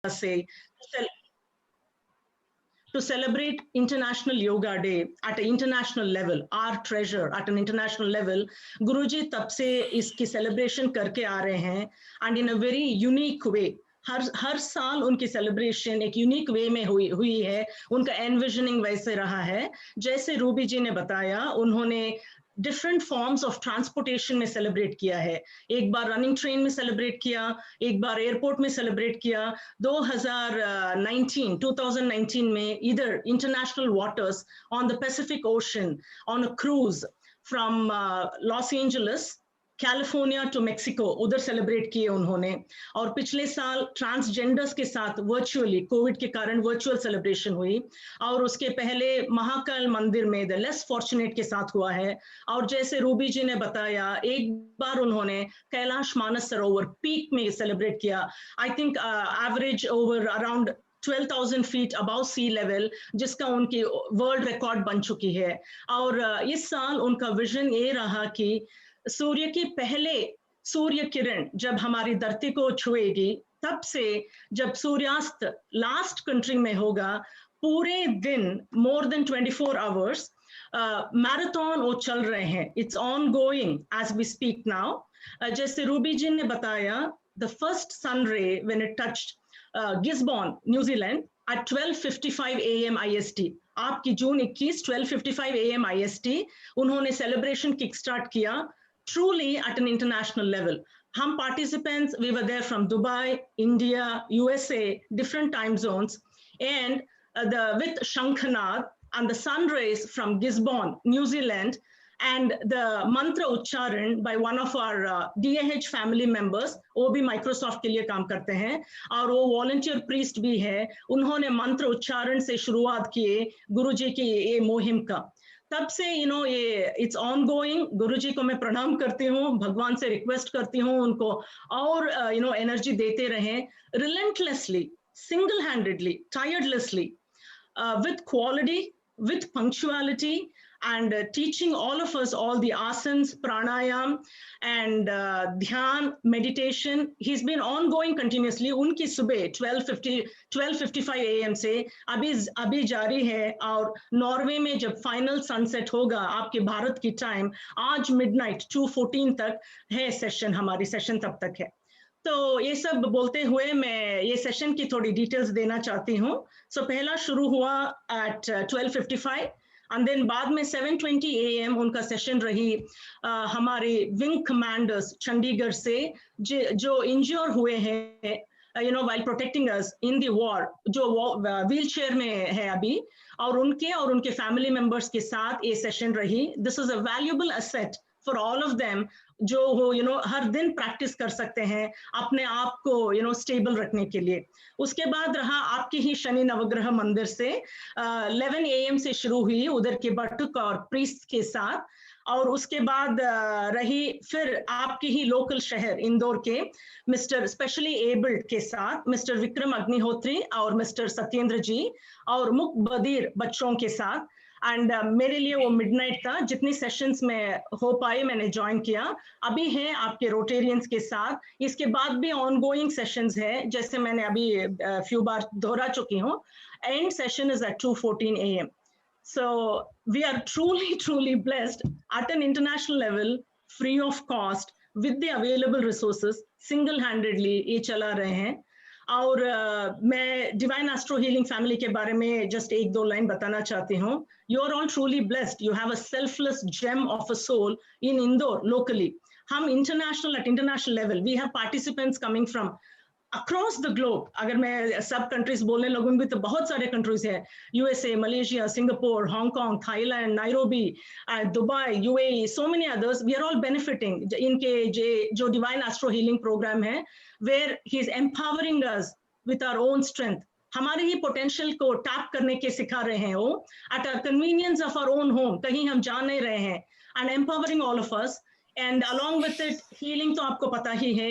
say to celebrate International Yoga Day at an international level, our treasure at an international level, Guruji तब से इसकी celebration करके आ रहे हैं, and in a very unique way. हर साल उनकी सेलिब्रेशन एक यूनिक वे में हुई है, उनका एनविजनिंग वैसे रहा है जैसे रूबी जी ने बताया, उन्होंने डिफरेंट फॉर्म्स ऑफ ट्रांसपोर्टेशन में सेलिब्रेट किया है, एक बार रनिंग ट्रेन में सेलिब्रेट किया, एक बार एयरपोर्ट में सेलिब्रेट किया, 2019 में इधर international waters on the Pacific Ocean on a cruise from Los Angeles California to Mexico उधर सेलिब्रेट किए उन्होंने, और पिछले साल ट्रांसजेंडर्स के साथ वर्चुअली कोविड के कारण वर्चुअल सेलिब्रेशन हुई, और उसके पहले महाकाल मंदिर में द लेस फॉर्चुनेट के साथ हुआ है, और जैसे रूबी जी ने बताया एक बार उन्होंने कैलाश मानस सरोवर पीक में सेलिब्रेट किया, I think average over around 12,000 feet above sea level, जिसका उनकी वर्ल्ड रिकॉर्ड बन चुकी है। और इस साल उनका विजन ये रहा कि सूर्य की पहले सूर्य किरण जब हमारी धरती को छुएगी, तब से जब सूर्यास्त लास्ट कंट्री में होगा, पूरे दिन मोर देन 24 आवर्स मैराथन वो चल रहे हैं, it's on going as we speak now. जैसे रूबी जी ने बताया, the first sun ray when it touched Gisborne New Zealand at 12:55 AM IST, आपकी जून 21 12:55 AM IST उन्होंने सेलिब्रेशन किक स्टार्ट किया, truly at an international level. Hum participants, we were there from Dubai, India, USA, different time zones, and with Shankhanad and the sun rays from Gisborne, New Zealand, and the mantra uchcharan by one of our DAH family members, वो भी Microsoft के लिए काम करते हैं और वो volunteer priest भी है, उन्होंने मंत्र उच्चारण से शुरुआत किए गुरुजी की ये मुहिम का। तब से ये इट्स ऑन गोइंग। गुरुजी को मैं प्रणाम करती हूँ, भगवान से रिक्वेस्ट करती हूँ उनको और एनर्जी देते रहें, relentlessly, single handedly, tiredlessly, with quality, with punctuality, and teaching all of us all the asanas, pranayam, and dhyan, meditation. He's been ongoing continuously. उनकी सुबह 12:55 AM से अभी जारी है, और नॉर्वे में जब फाइनल सनसेट होगा आपके भारत की टाइम, आज मिडनाइट 2:14 तक है सेशन, हमारी सेशन तब तक है। तो ये सब बोलते हुए मैं ये सेशन की थोड़ी डिटेल्स देना चाहती हूँ। सो पहला शुरू हुआ एट 12:55 एंड देन बाद में 7:20 AM उनका सेशन रही हमारे विंग कमांडर्स चंडीगढ़ से जो इंज्योर हुए हैं while protecting us in the war, जो व्हील चेयर में है अभी, और उनके फैमिली मेंबर्स के साथ ये सेशन रही। This is a valuable asset for all of them, जो हो हर दिन प्रैक्टिस कर सकते हैं अपने आप को स्टेबल रखने के लिए। उसके बाद रहा आपके ही शनि नवग्रह मंदिर से 11 AM से शुरू हुई उधर के बटुक और प्रीस्ट के साथ, और उसके बाद रही फिर आपके ही लोकल शहर इंदौर के मिस्टर स्पेशली एबल्ड के साथ मिस्टर विक्रम अग्निहोत्री और मिस्टर सत्येंद्र जी और मुक बदीर बच्चों के साथ। एंड मेरे लिए वो मिडनाइट था, जितनी सेशंस में हो पाए मैंने ज्वाइन किया। अभी हैं आपके रोटेरियंस के साथ, इसके बाद भी ऑनगोइंग सेशंस है, जैसे मैंने अभी फ्यू बार दोहरा चुकी हूँ। And session is at 2:14 AM. So we are truly blessed at an international level, free of cost, with the available resources, single-handedly ये चला रहे हैं। और मैं डिवाइन एस्ट्रो हीलिंग फैमिली के बारे में जस्ट एक दो लाइन बताना चाहती हूँ। You are all truly blessed, you have a selfless gem of a soul in Indore locally. हम international level, we have participants coming from across the globe. अगर मैं सब कंट्रीज बोलने लगूंगी तो बहुत सारे कंट्रीज हैं, USA, Malaysia, Singapore, Hong Kong, Thailand, Nairobi, Dubai, UAE, so many others. We are all benefiting इनके जो डिवाइन एस्ट्रो हीलिंग प्रोग्राम है, where he is empowering us with our own strength. हमारे ही पोटेंशियल को टैप करने के सिखा रहे हैं वो, at a convenience of our own home, कहीं हम जा नहीं रहे हैं, and empowering all of us. And along with it, healing तो आपको पता ही है,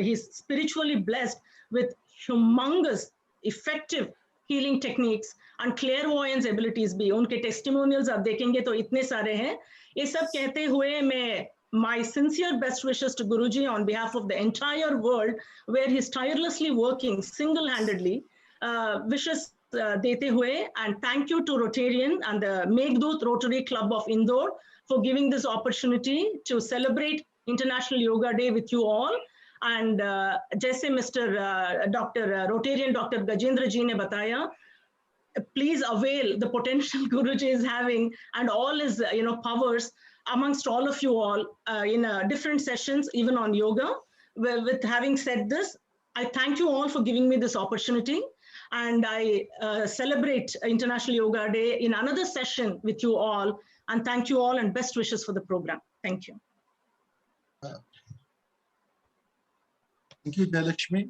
he's spiritually blessed with humongous, effective healing techniques and clairvoyance abilities भी। उनके testimonials आप देखेंगे तो इतने सारे हैं। ये सब कहते हुए मैं my sincere best wishes to Guruji on behalf of the entire world, where he's tirelessly working single-handedly. Wishes dete hue, and thank you to Rotarian and the Meghdut Rotary Club of Indore for giving this opportunity to celebrate International Yoga Day with you all. And jaise Mr. Rotarian Dr. Gajendra ji ne bataya, please avail the potential Guruji is having and all his powers amongst all of you all in different sessions, even on yoga. With having said this, I thank you all for giving me this opportunity, and I celebrate International Yoga Day in another session with you all, and thank you all and best wishes for the program. Thank you. Thank you, Jayalakshmi.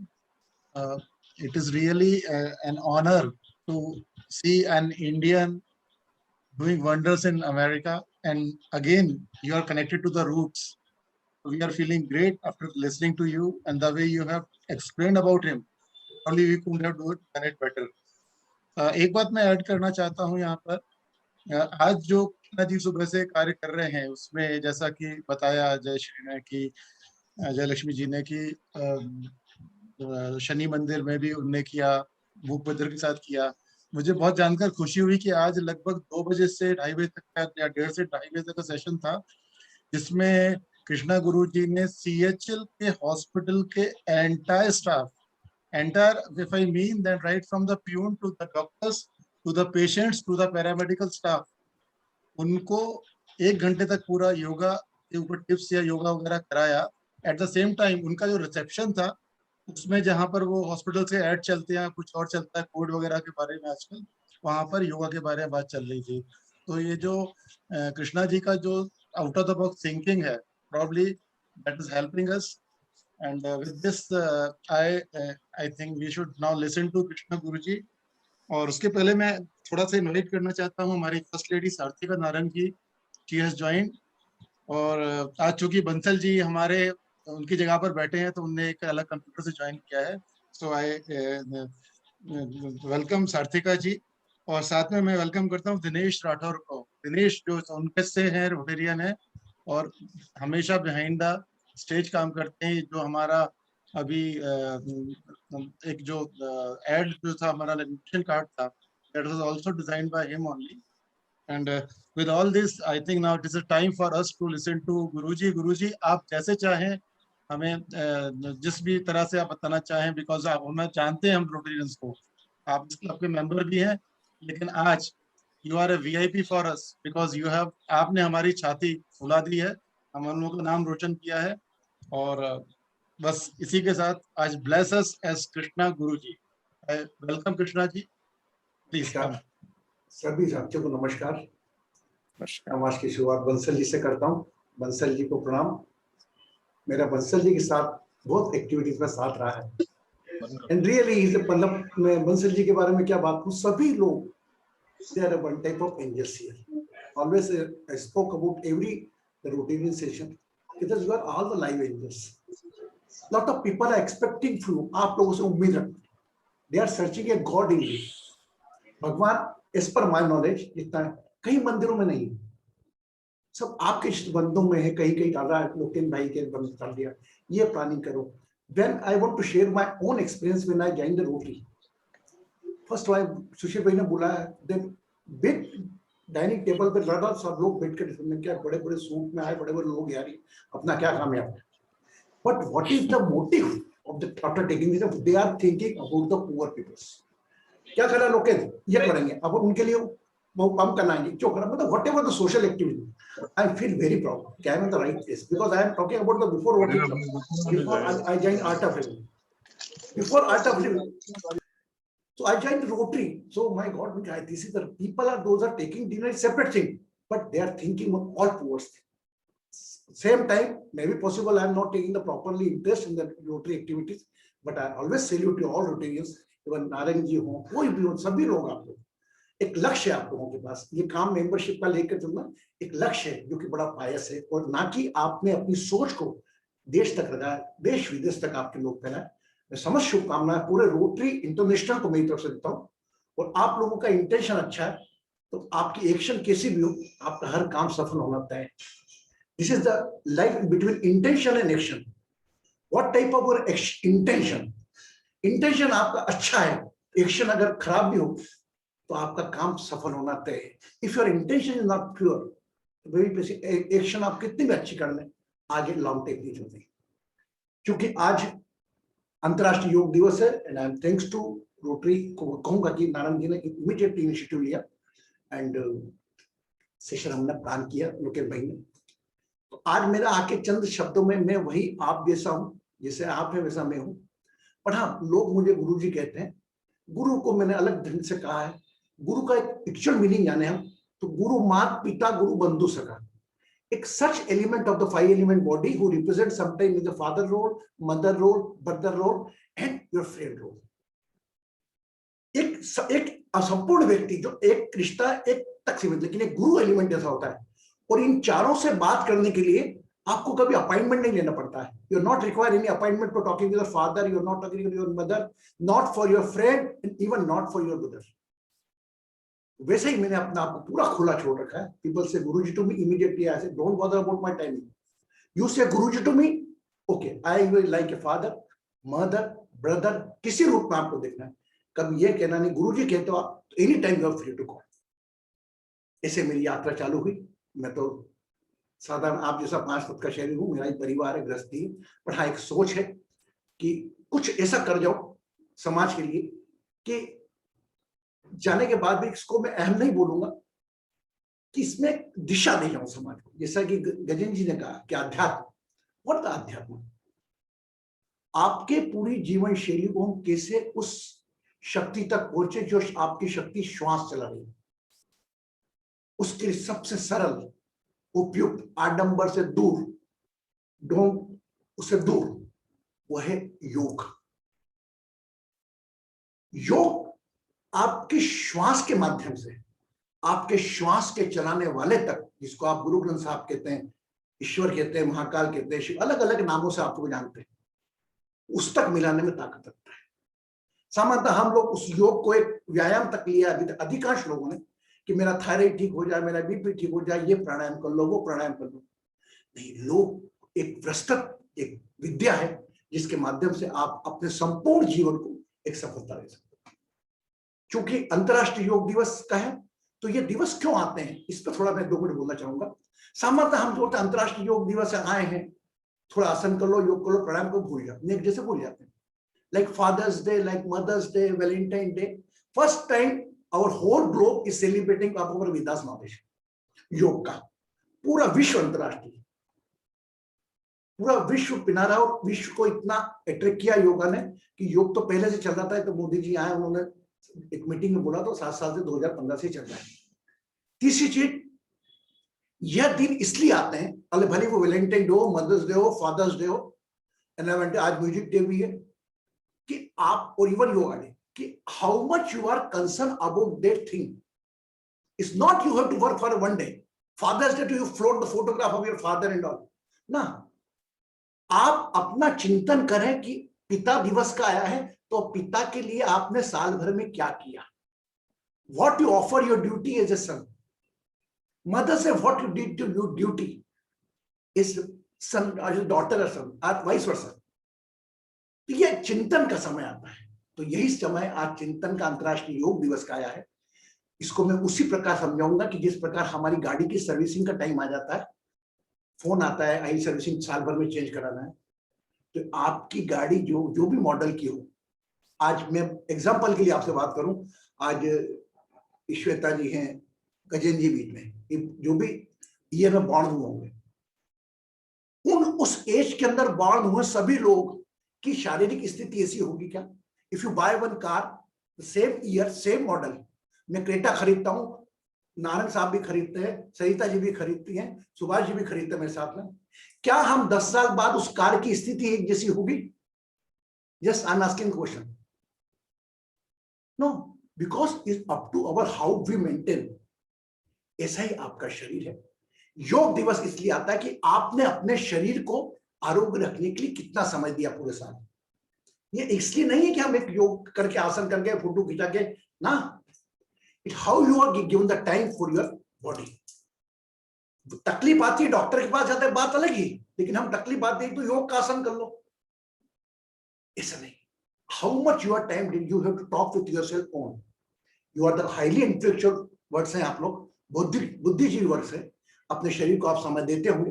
It is really an honor to see an Indian doing wonders in America. And again, you are connected to the roots. We are feeling great after listening to you and the way you have explained about him. Only we could have done it better. एक बात मैं add करना चाहता हूँ यहाँ पर, आज जो कृष्णा जी सुबह से कार्य कर रहे हैं उसमें जैसा कि बताया जयश्री ने कि जयलक्ष्मी जी ने कि शनि मंदिर में भी उनने किया, भूपेंद्र के साथ किया। मुझे बहुत जानकर खुशी हुई कि आज लगभग 2 बजे से 2:30 बजे तक या 1:30 से 2:30 बजे तक का सेशन था, जिसमें कृष्णा गुरु जी ने CHL के हॉस्पिटल के entire staff, entire if I mean that right from the peon to the doctors to the patients to the paramedical staff, उनको 1 घंटे तक पूरा योगा के ऊपर टिप्स या योगा वगैरह कराया। एट द सेम टाइम उनका जो रिसेप्शन था उसमें जहां पर वो हॉस्पिटल से ऐड चलते हैं, कुछ और चलता है कोड वगैरह के बारे में आजकल, वहां पर योगा के बारे में बात चल रही थी। तो ये जो कृष्णा जी का जो out of the box thinking है, probably that is helping us, and with this I think we should now listen to Krishna Guruji. और उसके पहले मैं थोड़ा सा इनवाइट करना चाहता हूँ हमारी first lady Sarthika Narang ji, she has joined. और आज चूंकि बंसल जी हमारे उनकी जगह पर बैठे हैं तो उनने एक अलग कंप्यूटर से ज्वाइन किया है, सो आई वेलकम सार्थिका जी। और साथ में मैं वेलकम करता हूँ दिनेश राठौर को। दिनेश जो उनके से हैं, रोटेरियन है और हमेशा बिहाइंड द स्टेज काम करते हैं। जो हमारा अभी एक जो एड जो था हमारा एडमिशन कार्ड था, that was also designed by him only. And with all this, I think now it is a time for us to listen to Guruji. Guruji, आप जैसे चाहें हमें जिस भी तरह से आप बताना चाहें, बिकॉज आप हमें जानते हैं हम रोटेरियंस को, आप इस क्लब के मेंबर भी हैं, लेकिन आज you are a VIP for us because you have, आपने हमारी छाती फुला दी है, हम लोगों का नाम रोशन किया है। और बस इसी के साथ आज bless us as Krishna Guruji. Welcome Krishna ji, please come. सभी साथियों को नमस्कार। नमाज की शुरुआत बंसल जी से करता हूँ। बंसल जी को प्रणाम। मेरा बंसल जी के साथ बहुत एक्टिविटीज में साथ रहा है एंड रियली मतलब मैं बंसल जी के बारे में क्या बात करूं, सभी लोग they are one type of angels here. Always I spoke about every the Rotarian session because you are all the live angels. Lot of people are expecting from you, आप लोगों से उम्मीद रखते हैं, they are searching a God in you. भगवान इस पर my knowledge जितना कई मंदिरों में नहीं, सब आपके बंदों में है, कहीं कहीं डाल रहा है, लोकेन भाई के बंद डाल दिया, ये प्लानिंग करो। When I want to share my own experience when I joined the Rotary, first time सुशील भाई ने बुलाया, then big डाइनिंग टेबल पे लड़ा, सब लोग बैठ के डिस्कशन किया, बड़े बड़े सूट में आए, बड़े बड़े लोग यार अपना क्या काम है। But what is the motive of the after taking this? They are thinking about the poor people. क्या करा लोग ये करेंगे, अब उनके लिए वो काम कराएंगे, जो करा मतलब whatever the social activity, I feel very proud कि I am in the right place because I am talking about the before Rotary Club, before I joined Art of Living, before Art of Living, so I joined Rotary. So my God, this is the people are those are taking dinner separate thing, but they are thinking of all poor. Same time, maybe possible I am not taking the properly interest in the Rotary activities, but I always salute to all Rotarians. Even Narayan ji हो, कोई भी हो, सभी लोग, आप लोग एक लक्ष्य है आप लोगों के पास, ये काम मेंबरशिप का लेकर चलना एक लक्ष्य है जो कि बड़ा पायस है, और ना कि आपने अपनी सोच को देश तक लगाया, देश विदेश तक आपके लोग फैलाए। मैं समझ शुभकामनाएं पूरे रोटरी इंटरनेशनल को मेरी तरफ से देता हूँ, और आप लोगों का इंटेंशन अच्छा है तो आपकी एक्शन कैसी भी हो, आपका हर काम सफल होना तय है। This is the life between intention and action. What type of your intention? Intention आपका अच्छा है, एक्शन अगर खराब भी हो तो आपका काम सफल होना तय है. If your intention is not pure, वही एक्शन आप कितनी भी अच्छी कर लें, आगे लॉन्ग टेक नहीं चलती. क्योंकि आज अंतर्राष्ट्रीय योग दिवस है, and I am thanks to Rotary को कहूंगा कि नारायण जी ने इमीडिएट इनिशिएटिव लिया एंड सेशन हमने प्लान किया लोकेश भाई ने. तो आज मेरा आके चंद शब्दों में, मैं वही आप जैसा हूं, जैसे आप है वैसा मैं हूं. पर हाँ, लोग मुझे गुरु जी कहते हैं. गुरु को मैंने अलग ढंग से कहा है. गुरु का एक एक्चुअल मीनिंग जाने हम तो गुरु मात पिता गुरु बंधु सखा. एक such element of the 5 element body who represent sometime in the father role, mother role, brother role and your friend role. एक असंपूर्ण व्यक्ति जो एक रिश्ता एक तक सीमित, लेकिन एक गुरु एलिमेंट ऐसा होता है. और इन चारों से बात करने के लिए आपको कभी अपॉइंटमेंट नहीं लेना पड़ता है. You are not require any appointment for talking with your father, you are not talking with your mother, not for your friend and even not for your brother. वैसे ही मैंने अपना आप को पूरा खुला छोड़ रखा है. पीपल से Guruji to me immediately, I say don't bother about my timing. You say Guruji to me, okay, I will like a father, mother, brother, किसी रूप में आपको देखना है. कभी ये कहना नहीं गुरुजी कहते हो आप, any time you are free to call. ऐसे मेरी यात्रा चालू हुई. मैं तो साधारण आप जैसा 5 फुट का शरीर हूं, मेरा एक परिवार है, गृहस्थी है. पर हाँ, एक सोच है कि कुछ ऐसा कर जाओ समाज के लिए कि जाने के बाद भी इसको मैं अहम नहीं बोलूंगा कि इसमें दिशा दे जाऊं समाज को. जैसा कि गजेंद्र जी ने कहा कि अध्यात्म, व्हाट द अध्यात्म, आपके पूरी जीवन शैली को हम कैसे उस शक्ति तक पहुंचे जो आपकी शक्ति श्वास चला रही है. उसके लिए सबसे सरल, उपयुक्त, आडंबर से दूर, ढोंग उससे दूर, वह है योग. योग आपके श्वास के माध्यम से, आपके श्वास के चलाने वाले तक, जिसको आप गुरु ग्रंथ साहब कहते हैं, ईश्वर कहते हैं, महाकाल कहते हैं, अलग अलग नामों से आपको जानते हैं, उस तक मिलाने में ताकत रखता है. सामान्यतः हम लोग उस योग को एक व्यायाम तक लिया अभी तक अधिकांश लोगों ने कि मेरा थायराइड ठीक हो जाए, मेरा बीपी ठीक हो जाए, ये प्राणायाम कर लो, वो प्राणायाम कर लो. नहीं, लोग एक प्रस्तुत एक विद्या है जिसके माध्यम से आप अपने संपूर्ण जीवन को एक सफलता दे सकते हैं. क्योंकि अंतर्राष्ट्रीय योग दिवस का है, तो ये दिवस क्यों आते हैं, इस पर थोड़ा मैं 2 मिनट बोलना चाहूंगा. सामान्यतः हम बोलते हैं अंतर्राष्ट्रीय योग दिवस से आए हैं, थोड़ा आसन कर लो, योग कर लो, प्राणायाम को भूल जाते हैं, जैसे भूल जाते हैं. Like Father's Day, like Mother's Day, Valentine Day, first time our whole globe is celebrating our Vedas knowledge. योग का पूरा विश्व अंतरराष्ट्रीय, पूरा विश्व पिना रहा. और विश्व को इतना अट्रैक्ट किया योगा ने कि योग तो पहले से चल रहा था. तो मोदी जी आए, उन्होंने एक मीटिंग में बोला तो 7 साल से 2015 से चल रहा है. तीसरी चीज, यह दिन इसलिए आते हैं, अरे भले वो वैलेंटाइन डे हो, मदर्स डे हो, फादर्स डे हो, एनवायरमेंट, आज म्यूजिक डे भी है, कि आप, और इवन योगा डे, कि how much you are concerned about that thing. It's not you have to work for 1 day. Father's Day, you float the photograph of your father and all. ना, आप अपना चिंतन करें कि पिता दिवस का आया है, तो पिता के लिए आपने साल भर में क्या किया. What you offer your duty as a son. Mother say what you did to your duty is son or daughter or son or vice versa. ये चिंतन का समय आता है. तो यही समय आज चिंतन का अंतर्राष्ट्रीय योग दिवस का आया है. इसको मैं उसी प्रकार समझाऊंगा कि जिस प्रकार हमारी गाड़ी की सर्विसिंग का टाइम आ जाता है, फोन आता है, आई सर्विसिंग साल भर में चेंज कराना है, तो आपकी गाड़ी जो भी मॉडल की हो, आज मैं एग्जांपल के लिए आपसे बात करूं, आज ईश्वेता जी हैं, गजेंद्र जी बीच में, जो भी ईयर में बॉर्न हुए होंगे, उस एज के अंदर बॉर्न हुए सभी लोग की शारीरिक स्थिति ऐसी होगी क्या? If you buy one car, same year, same model, मैं क्रेटा खरीदता हूँ, नारायण साहब भी खरीदते हैं, सरिता जी भी खरीदती हैं, सुभाष जी भी खरीदते हैं मेरे साथ में, क्या हम 10 साल बाद उस कार की स्थिति एक जैसी होगी? Just I'm asking question. No, because it's up to our how we maintain. ऐसा ही आपका शरीर है. योग दिवस इसलिए आता है कि आपने अपने शरीर को आरोग्य रखने के लिए कितना समय दिया पूरे साल. ये इसलिए नहीं है कि हम एक योग करके आसन करके फोटो खिंचा के ना. It how you are given the time for your body. तकलीफ आती है, डॉक्टर के पास जाते हैं, बात अलग ही, लेकिन हम तकलीफ आती है तो योग का आसन कर लो, ऐसा नहीं। How much your time did you have to talk with yourself on, you are the highly intellectual words हैं आप लोग, बुद्धिजीवी वर्ड्स है, अपने शरीर को आप समय देते होंगे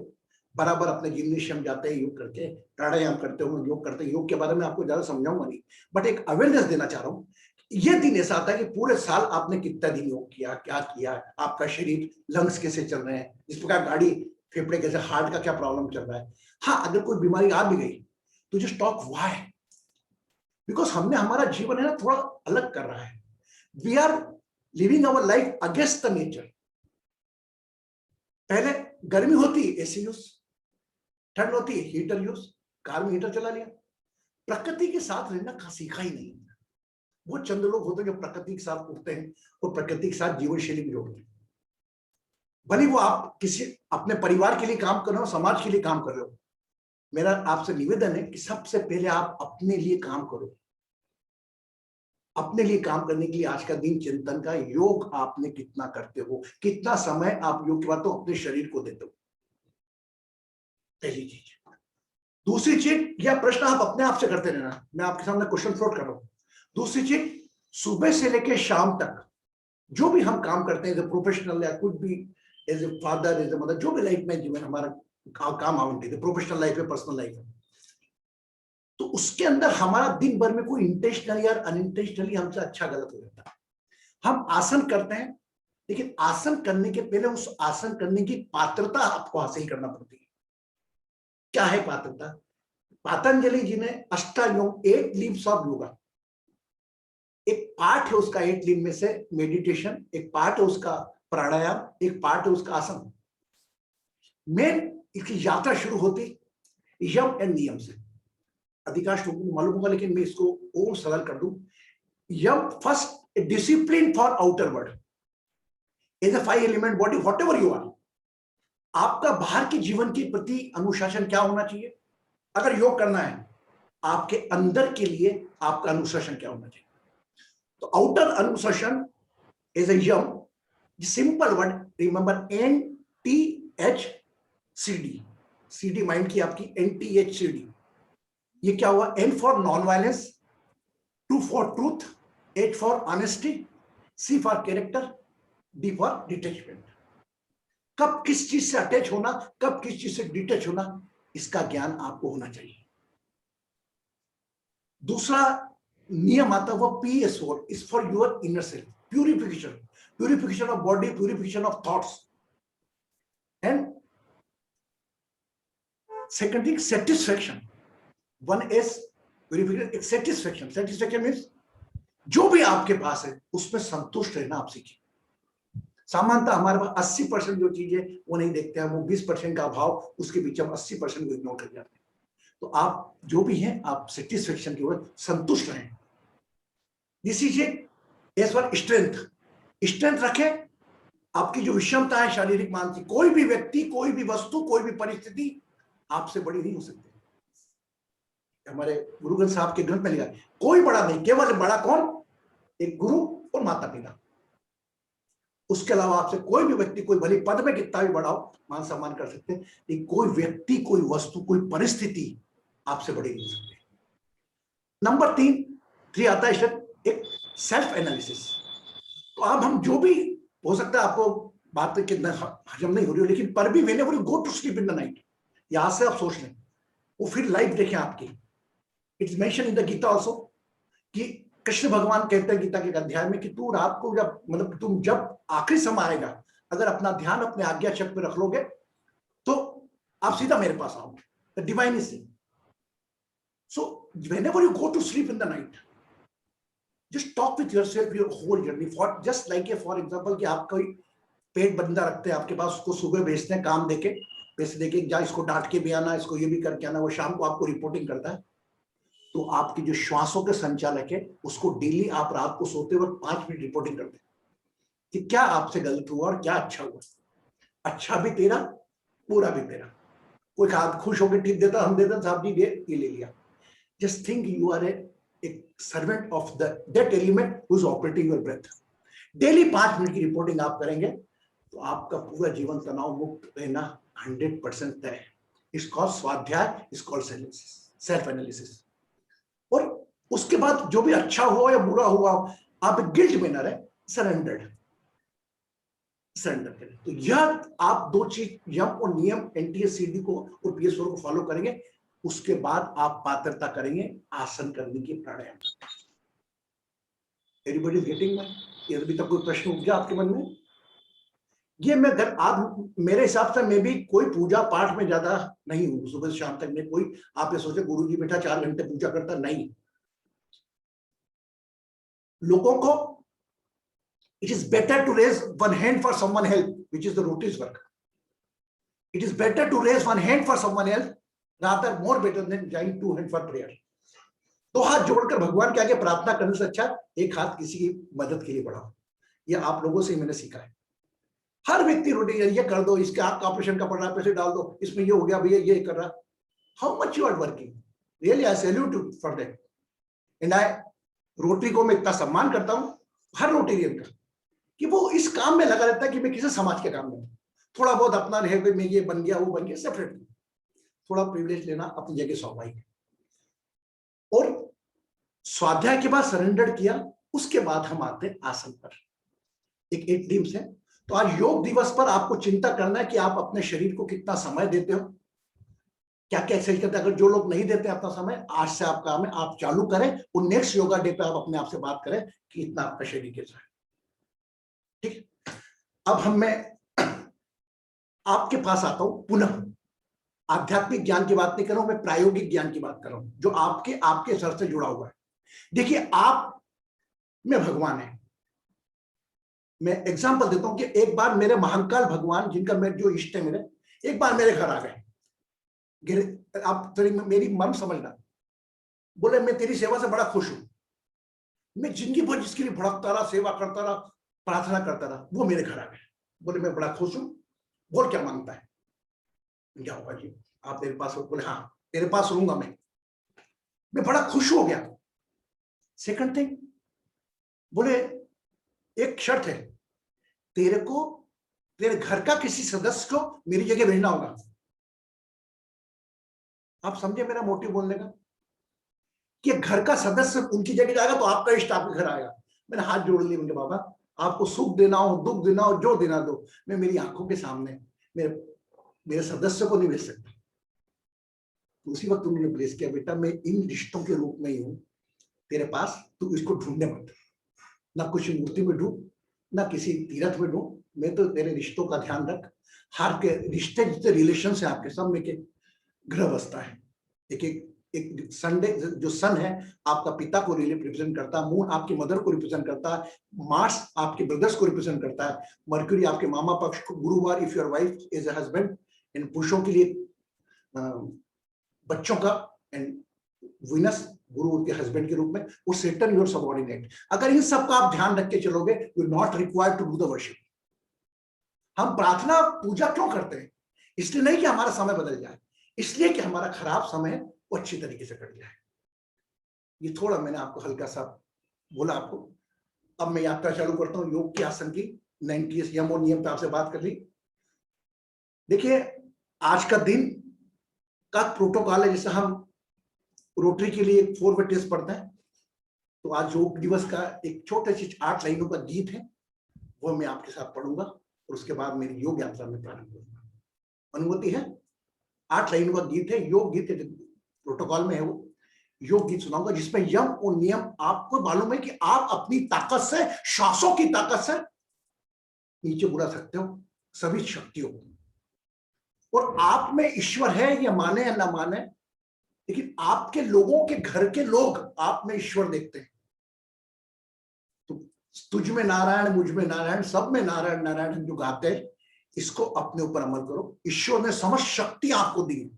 बराबर, अपने जिम्नेशियम जाते हैं योग करके, प्राणायाम करते होंगे, योग करते हैं। योग के बारे में आपको ज्यादा समझाऊंगा नहीं, बट एक अवेयरनेस देना चाह रहा हूं। ये दिन ऐसा आता है कि पूरे साल आपने कितना दिन योग किया, क्या किया, आपका शरीर, लंग्स कैसे चल रहे हैं, जिस प्रकार गाड़ी, फेफड़े कैसे, हार्ट का क्या प्रॉब्लम चल रहा है। हाँ, अगर कोई बीमारी आ भी गई तो जस्ट टॉक व्हाई, बिकॉज हमने हमारा जीवन है ना थोड़ा अलग कर रहा है। We are living our life against the nature. पहले गर्मी होती एसी यूज, ठंड होती हीटर यूज, कार में हीटर चला लिया। प्रकृति के साथ रहना का सीखा ही नहीं। वो चंद लोग होते हैं जो प्रकृति के साथ उठते हैं और प्रकृति के साथ जीवन शैली भी जोड़ते हैं। भले वो आप किसी अपने परिवार के लिए काम कर रहे हो, समाज के लिए काम कर रहे हो, मेरा आपसे निवेदन है कि सबसे पहले आप अपने लिए काम करो। अपने लिए काम करने के लिए आज का दिन चिंतन का, योग आपने कितना करते हो, कितना समय आप योग के बाद तो अपने शरीर को देते हो, पहली चीज। दूसरी चीज, यह प्रश्न आप अपने आप से करते रहना, मैं आपके सामने क्वेश्चन फ्लोट कर रहा हूं। दूसरी चीज, सुबह से लेकर शाम तक जो भी हम काम करते हैं, प्रोफेशनल या कुछ भी, as a father, as a mother, जो भी लाइफ में जीवन हमारा काम आवंटित है, प्रोफेशनल लाइफ है, पर्सनल लाइफ है, तो उसके अंदर हमारा दिन भर में कोई इंटेंशनली या अनइंटेंशनली हमसे अच्छा गलत हो जाता है। हम आसन करते हैं, लेकिन आसन करने के पहले उस आसन करने की पात्रता आपको हासिल करना पड़ती है। क्या है पात्रता? पतंजलि जी ने अष्टांग, 8 लिम्स ऑफ योगा, एक पार्ट है उसका 8 लिम्ब में से मेडिटेशन, एक पार्ट है उसका प्राणायाम, एक पार्ट है उसका आसन। मेन इसकी यात्रा शुरू होती यम एंड नियम से। अधिकांश लोगों को मालूम होगा, लेकिन मैं इसको और सरल कर दूं। Yama first discipline for outer world, as a 5 element body, whatever you are, आपका बाहर के जीवन के प्रति अनुशासन क्या होना चाहिए। अगर योग करना है, आपके अंदर के लिए आपका अनुशासन क्या होना चाहिए। तो आउटर अनुशासन इज ए यम, simple word, remember, NTHCD, CD mind की आपकी, NTHCD। ये क्या हुआ? N for non violence, 2 for truth, H for honesty, C for character, D for detachment. कब किस चीज से अटैच होना, कब किस चीज से डिटैच होना, इसका ज्ञान आपको होना चाहिए। दूसरा नियम आता है वो PS4, is for your inner self, purification, purification of body, purification of thoughts, and second thing satisfaction. 1S purification, satisfaction. Satisfaction means जो भी आपके पास है उसमें संतुष्ट रहना आप सीखिए। सामान्यतः हमारे पास 80% जो चीज है वो नहीं देखते हैं, वो 20% का अभाव, उसके पीछे हम 80% को इग्नोर कर जाते हैं। तो आप जो भी हैं, आप सेटिस्फैक्शन की ओर संतुष्ट रहें। This is as for strength, strength रखें। आपकी जो विषमता है, शारीरिक, मानसिक, कोई भी व्यक्ति, कोई भी वस्तु, कोई भी परिस्थिति आपसे बड़ी नहीं हो सकती। हमारे गुरु ग्रंथ साहब के ग्रंथ में लिखा, कोई बड़ा नहीं, केवल बड़ा कौन? एक गुरु और माता पिता। उसके अलावा आपसे कोई भी व्यक्ति, कोई भले पद में कितना भी बड़ा हो, मान सम्मान कर सकते हैं, लेकिन कोई व्यक्ति, कोई वस्तु, कोई परिस्थिति आपसे बड़ी नहीं हो सकती। नंबर 3 आता है एक सेल्फ एनालिसिस। तो अब हम जो भी, हो सकता है आपको बात कितना हजम नहीं हो रही हो, लेकिन पर भी whenever you go to sleep in the night, यहां से आप सोच लें, वो फिर लाइफ देखें आपकी। It's mention in the Gita also कि कृष्ण भगवान कहते हैं गीता के अध्याय में कि तू रात को जब, मतलब तुम जब आखिरी समय आएगा, अगर अपना ध्यान अपने आज्ञा चक्र पे रख लोगे तो आप सीधा मेरे पास आओगे। The divine is seeing. So whenever you go to sleep in the night, just talk with yourself your whole journey, for just like a for example कि आप कोई पेट बंदा रखते हैं आपके पास, उसको सुबह भेजते हैं काम देके, पैसे देके, जा इसको डांट के भी आना, इसको ये भी करके आना, वो शाम को आपको रिपोर्टिंग करता है। तो आपकी जो श्वासों के संचालक है, उसको डेली आप रात को सोते वक्त 5 मिनट रिपोर्टिंग करते हैं कि क्या आपसे गलत हुआ और क्या अच्छा हुआ। अच्छा भी तेरा, पूरा भी तेरा। कोई खुश होकर टिप देता, हम देते साहब जी ये ले लिया। Just think you are a servant of that element who is operating your breath. Daily 5 minute की रिपोर्टिंग आप करेंगे तो आपका पूरा जीवन तनाव मुक्त रहना 100% तय है। इसका स्वाध्याय, इसका सेल्फ एनालिसिस। और उसके बाद जो भी अच्छा हुआ या बुरा हुआ, आप गिल्ट में न रहे, सरेंडर करें। तो यह आप दो चीज, यम और नियम, एनटीएससीडी को और पीएस4 को फॉलो करेंगे, उसके बाद आप पात्रता करेंगे आसन करने की, pranayama. Everybody is getting my? यदि तक कोई प्रश्न उपजा आपके मन में? ये मैं आप मेरे हिसाब से मैं भी कोई पूजा पाठ में ज्यादा नहीं हूं, सुबह से शाम तक में कोई, आप ये सोचे गुरुजी बेटा 4 घंटे पूजा करता, नहीं। लोगों को it is better to raise one hand for someone else, which is the rotary's work. It is better to raise one hand for someone else, rather more better than join 2 hands for prayer. तो हाथ जोड़कर भगवान के आगे प्रार्थना करने से अच्छा एक हाथ किसी की मदद के लिए बढ़ाओ। ये आप लोगों से मैंने सीखा है। हर व्यक्ति रोटी ये कर दो, इसके आंख का ऑपरेशन का पड़ रहा है, पैसे डाल दो, इसमें ये हो गया भैया, ये कर रहा। How much you are working, really I salute you for that. And I Rotary को मैं इतना सम्मान करता हूँ, हर रोटेरियन का, कि वो इस काम में लगा रहता है कि मैं किसी समाज के काम में, थोड़ा बहुत अपना रहे, मैं ये बन गया वो बन गया, सेपरेट। थोड़ा प्रिविलेज लेना अपनी जगह स्वाभाविक। और स्वाध्याय के बाद सरेंडर किया, उसके बाद हम आते आसन पर। एक 8 टीम्स है। तो आज योग दिवस पर आपको चिंता करना है कि आप अपने शरीर को कितना समय देते हो, क्या क्या एक्सरसाइज करते हैं। अगर जो लोग नहीं देते अपना समय, आज से आप काम है, आप चालू करें और नेक्स्ट योगा डे पे आप अपने आप से बात करें कि इतना आपका शरीर कैसा है। ठीक। अब मैं आपके पास आता हूं, पुनः आध्यात्मिक ज्ञान की बात नहीं कर रहा हूं, मैं प्रायोगिक ज्ञान की बात कर रहा हूं, जो आपके सर से जुड़ा हुआ है। देखिए, आप में भगवान है। मैं एग्जांपल देता हूं कि एक बार मेरे महाकाल भगवान, जिनका मैं जो इष्ट है मेरे, एक बार मेरे घर आ गए। आप थोड़ी मेरी मर्म समझना। बोले मैं तेरी सेवा से बड़ा खुश हूं, मैं जिंदगी भर जिसके लिए भड़कता रहा, सेवा करता रहा, प्रार्थना करता रहा, वो मेरे घर आ गए। बोले मैं बड़ा खुश हूं, बोल क्या मांगता है? क्या होगा जी, आप मेरे पास हो? बोले हाँ, तेरे पास रहूंगा मैं बड़ा खुश हो गया। सेकंड थिंग, बोले एक शर्त है, तेरे को तेरे घर का किसी सदस्य को मेरी जगह भेजना होगा। आप समझे मेरा मोटिव बोलने का? कि घर का सदस्य उनकी जगह जाएगा तो आपका इष्ट आपके घर आएगा। मैंने हाथ जोड़ लिए, मैंने बाबा आपको सुख देना हो, दुख देना हो, जो देना दो, मैं मेरी आंखों के सामने मेरे सदस्य को नहीं भेज सकता। तो उसी वक्त उन्होंने प्लेस किया, बेटा मैं इन रिश्तों के रूप में ही हूं तेरे पास, तू इसको ढूंढने मत, ना कुछ मूर्ति में ढूंढ, ना किसी तीर्थ में ढूंढ, मैं तो तेरे रिश्तों का ध्यान रख। हर के रिश्ते जितने रिलेशन है आपके, सब में के ग्रह बसता है। एक संडे जो सन है आपका पिता को रिप्रेजेंट करता है, मून आपकी मदर को रिप्रेजेंट करता है, मार्स आपके ब्रदर्स को रिप्रेजेंट करता है, मर्क्यूरी आपके मामा पक्ष को, गुरुवार if your wife is a husband, इन पुरुषों के लिए बच्चों का, एंड वीनस गुरु के हस्बैंड के रूप में, और सैटर्न योर सबऑर्डिनेट। अगर इन सब का आप ध्यान रख के चलोगे, you not required to do the worship. हम प्रार्थना पूजा क्यों करते हैं? इसलिए नहीं कि हमारा समय बदल जाए, इसलिए कि हमारा खराब समय वो अच्छी तरीके से कट जाए। ये थोड़ा मैंने आपको हल्का सा बोला आपको। अब मैं यात्रा चालू करता हूं योग के आसन की। 90 यम और नियम पे आपसे बात कर ली। देखिए, आज का दिन का प्रोटोकॉल है, जैसे हम रोटरी के लिए 4 वे टेस्ट पढ़ते हैं, तो आज योग दिवस का एक छोटे से 8 लाइनों का गीत है, वो मैं आपके साथ पढ़ूंगा और उसके बाद मेरी योग यात्रा में प्रारंभ करूंगा। अनुमति है? 8 लाइनों का गीत है, योग गीत है, प्रोटोकॉल में है वो। योग गीत सुनाऊंगा जिसमें यम और नियम, आपको मालूम है कि आप अपनी ताकत से, श्वासों की ताकत से नीचे बुला सकते हो सभी शक्तियों को। और आप में ईश्वर है, या माने या ना माने, लेकिन आपके लोगों के घर के लोग आप में ईश्वर देखते हैं। तो तुझ में नारायण, मुझ में नारायण, सब में नारायण नारायण जो गाते हैं, इसको अपने ऊपर अमल करो। ईश्वर ने समस्त शक्ति आपको दी है।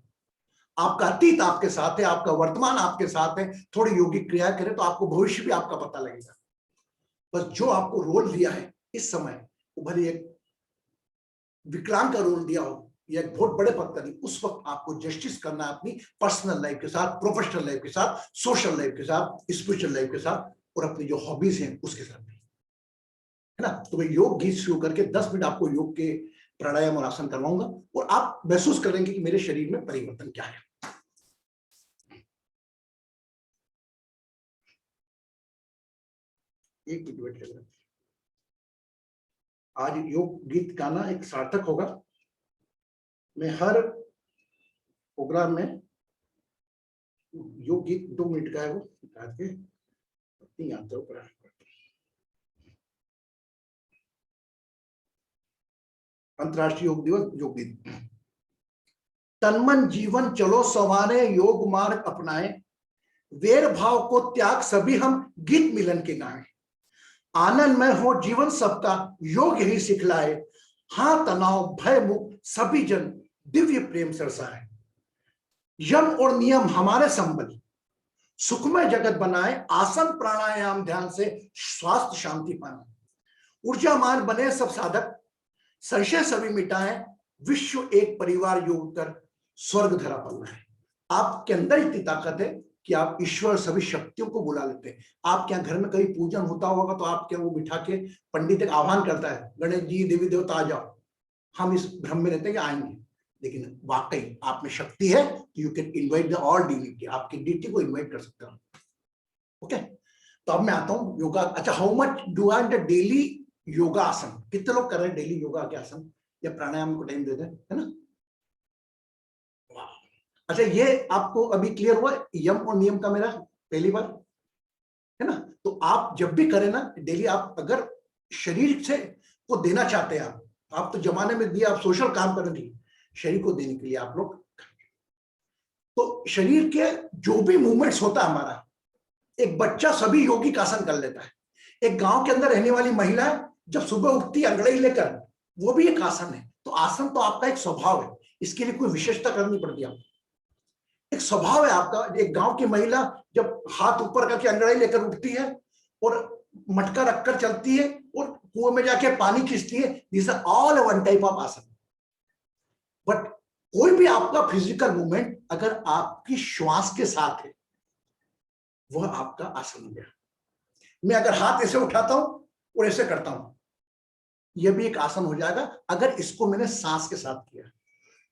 आपका अतीत आपके साथ है, आपका वर्तमान आपके साथ है। थोड़ी योगिक क्रिया करें तो आपको भविष्य भी आपका पता लगेगा। बस जो आपको रोल दिया है इस समय, वो भले एक विकलांग का रोल दिया हो या एक बहुत बड़े पद का नहीं, उस वक्त आपको जस्टिस करना है अपनी पर्सनल लाइफ के साथ, प्रोफेशनल लाइफ के साथ, सोशल लाइफ के साथ, स्पिरिचुअल लाइफ के साथ, और अपनी जो हॉबीज हैं उसके साथ भी। है ना। तो मैं योग गीत शुरू करके 10 मिनट आपको योग के प्राणायाम और आसन करवाऊंगा और आप महसूस करेंगे कि मेरे शरीर में परिवर्तन क्या है। एक मिनट वेट करें। आज योग गीत गाना एक सार्थक होगा। मैं हर प्रोग्राम में योग गीत 2 मिनट का है, वो गा के अपनी यात्रा पर अंतर्राष्ट्रीय योग दिवस योग गीत। तन मन जीवन चलो संवारे, योग मार्ग अपनाए, वेर भाव को त्याग सभी हम गीत मिलन के गाएं। आनंद में हो जीवन सबका योग ही सिखलाए, हाँ तनाव भय मुक्त सभी जन दिव्य प्रेम सरसाए। यम और नियम हमारे संबल, सुखमय जगत बनाए, आसन प्राणायाम ध्यान से स्वास्थ्य शांति पाना। ऊर्जामान बने सब साधक, संशय सभी मिटाएं, विश्व एक परिवार योग कर स्वर्ग धरा पलना है। आपके अंदर इतनी ताकत है कि आप ईश्वर सभी शक्तियों को बुला लेते हैं। आपके यहाँ घर में कहीं पूजन होता होगा तो आपके वो बिठा के पंडित एक आह्वान करता है, गणेश जी देवी देवता आ जाओ। हम इस भ्रम में रहते हैं कि आएंगे, लेकिन वाकई आप में शक्ति है, you can invite the all divinity, आपकी डिटी को इनवाइट कर सकते हो। ओके, तो अब मैं आता हूँ योगा। अच्छा, how much do I the daily yoga आसन, कितने लोग कर रहे हैं डेली योगा के आसन या प्राणायाम को टाइम देते हैं, है ना। अच्छा, ये आपको अभी क्लियर हुआ यम और नियम का मेरा पहली बार, है ना। तो आप जब भी करें ना डेली, आप अगर शरीर से को देना चाहते हैं, आप तो जमाने में दिया, आप सोशल काम करेंगे, शरीर को देने के लिए आप लोग, तो शरीर के जो भी मूवमेंट्स होता है हमारा, एक बच्चा सभी योगिक आसन कर लेता है। एक गांव के अंदर रहने वाली महिला जब सुबह उठती अंगड़ाई लेकर, वो भी एक आसन है। तो आसन तो आपका एक स्वभाव है, इसके लिए कोई विशेषता करनी पड़ती है आपको, एक स्वभाव है आपका। एक गांव की महिला जब हाथ ऊपर करके अंगड़ाई लेकर उठती है और मटका रखकर चलती है और कुएं में जाके पानी खींचती है, this are all one type of asana. But कोई भी आपका फिजिकल मूवमेंट अगर आपकी श्वास के साथ है, वह आपका आसन हो गया। मैं अगर हाथ ऐसे उठाता हूं और ऐसे करता हूं, यह भी एक आसन हो जाएगा अगर इसको मैंने सांस के साथ किया।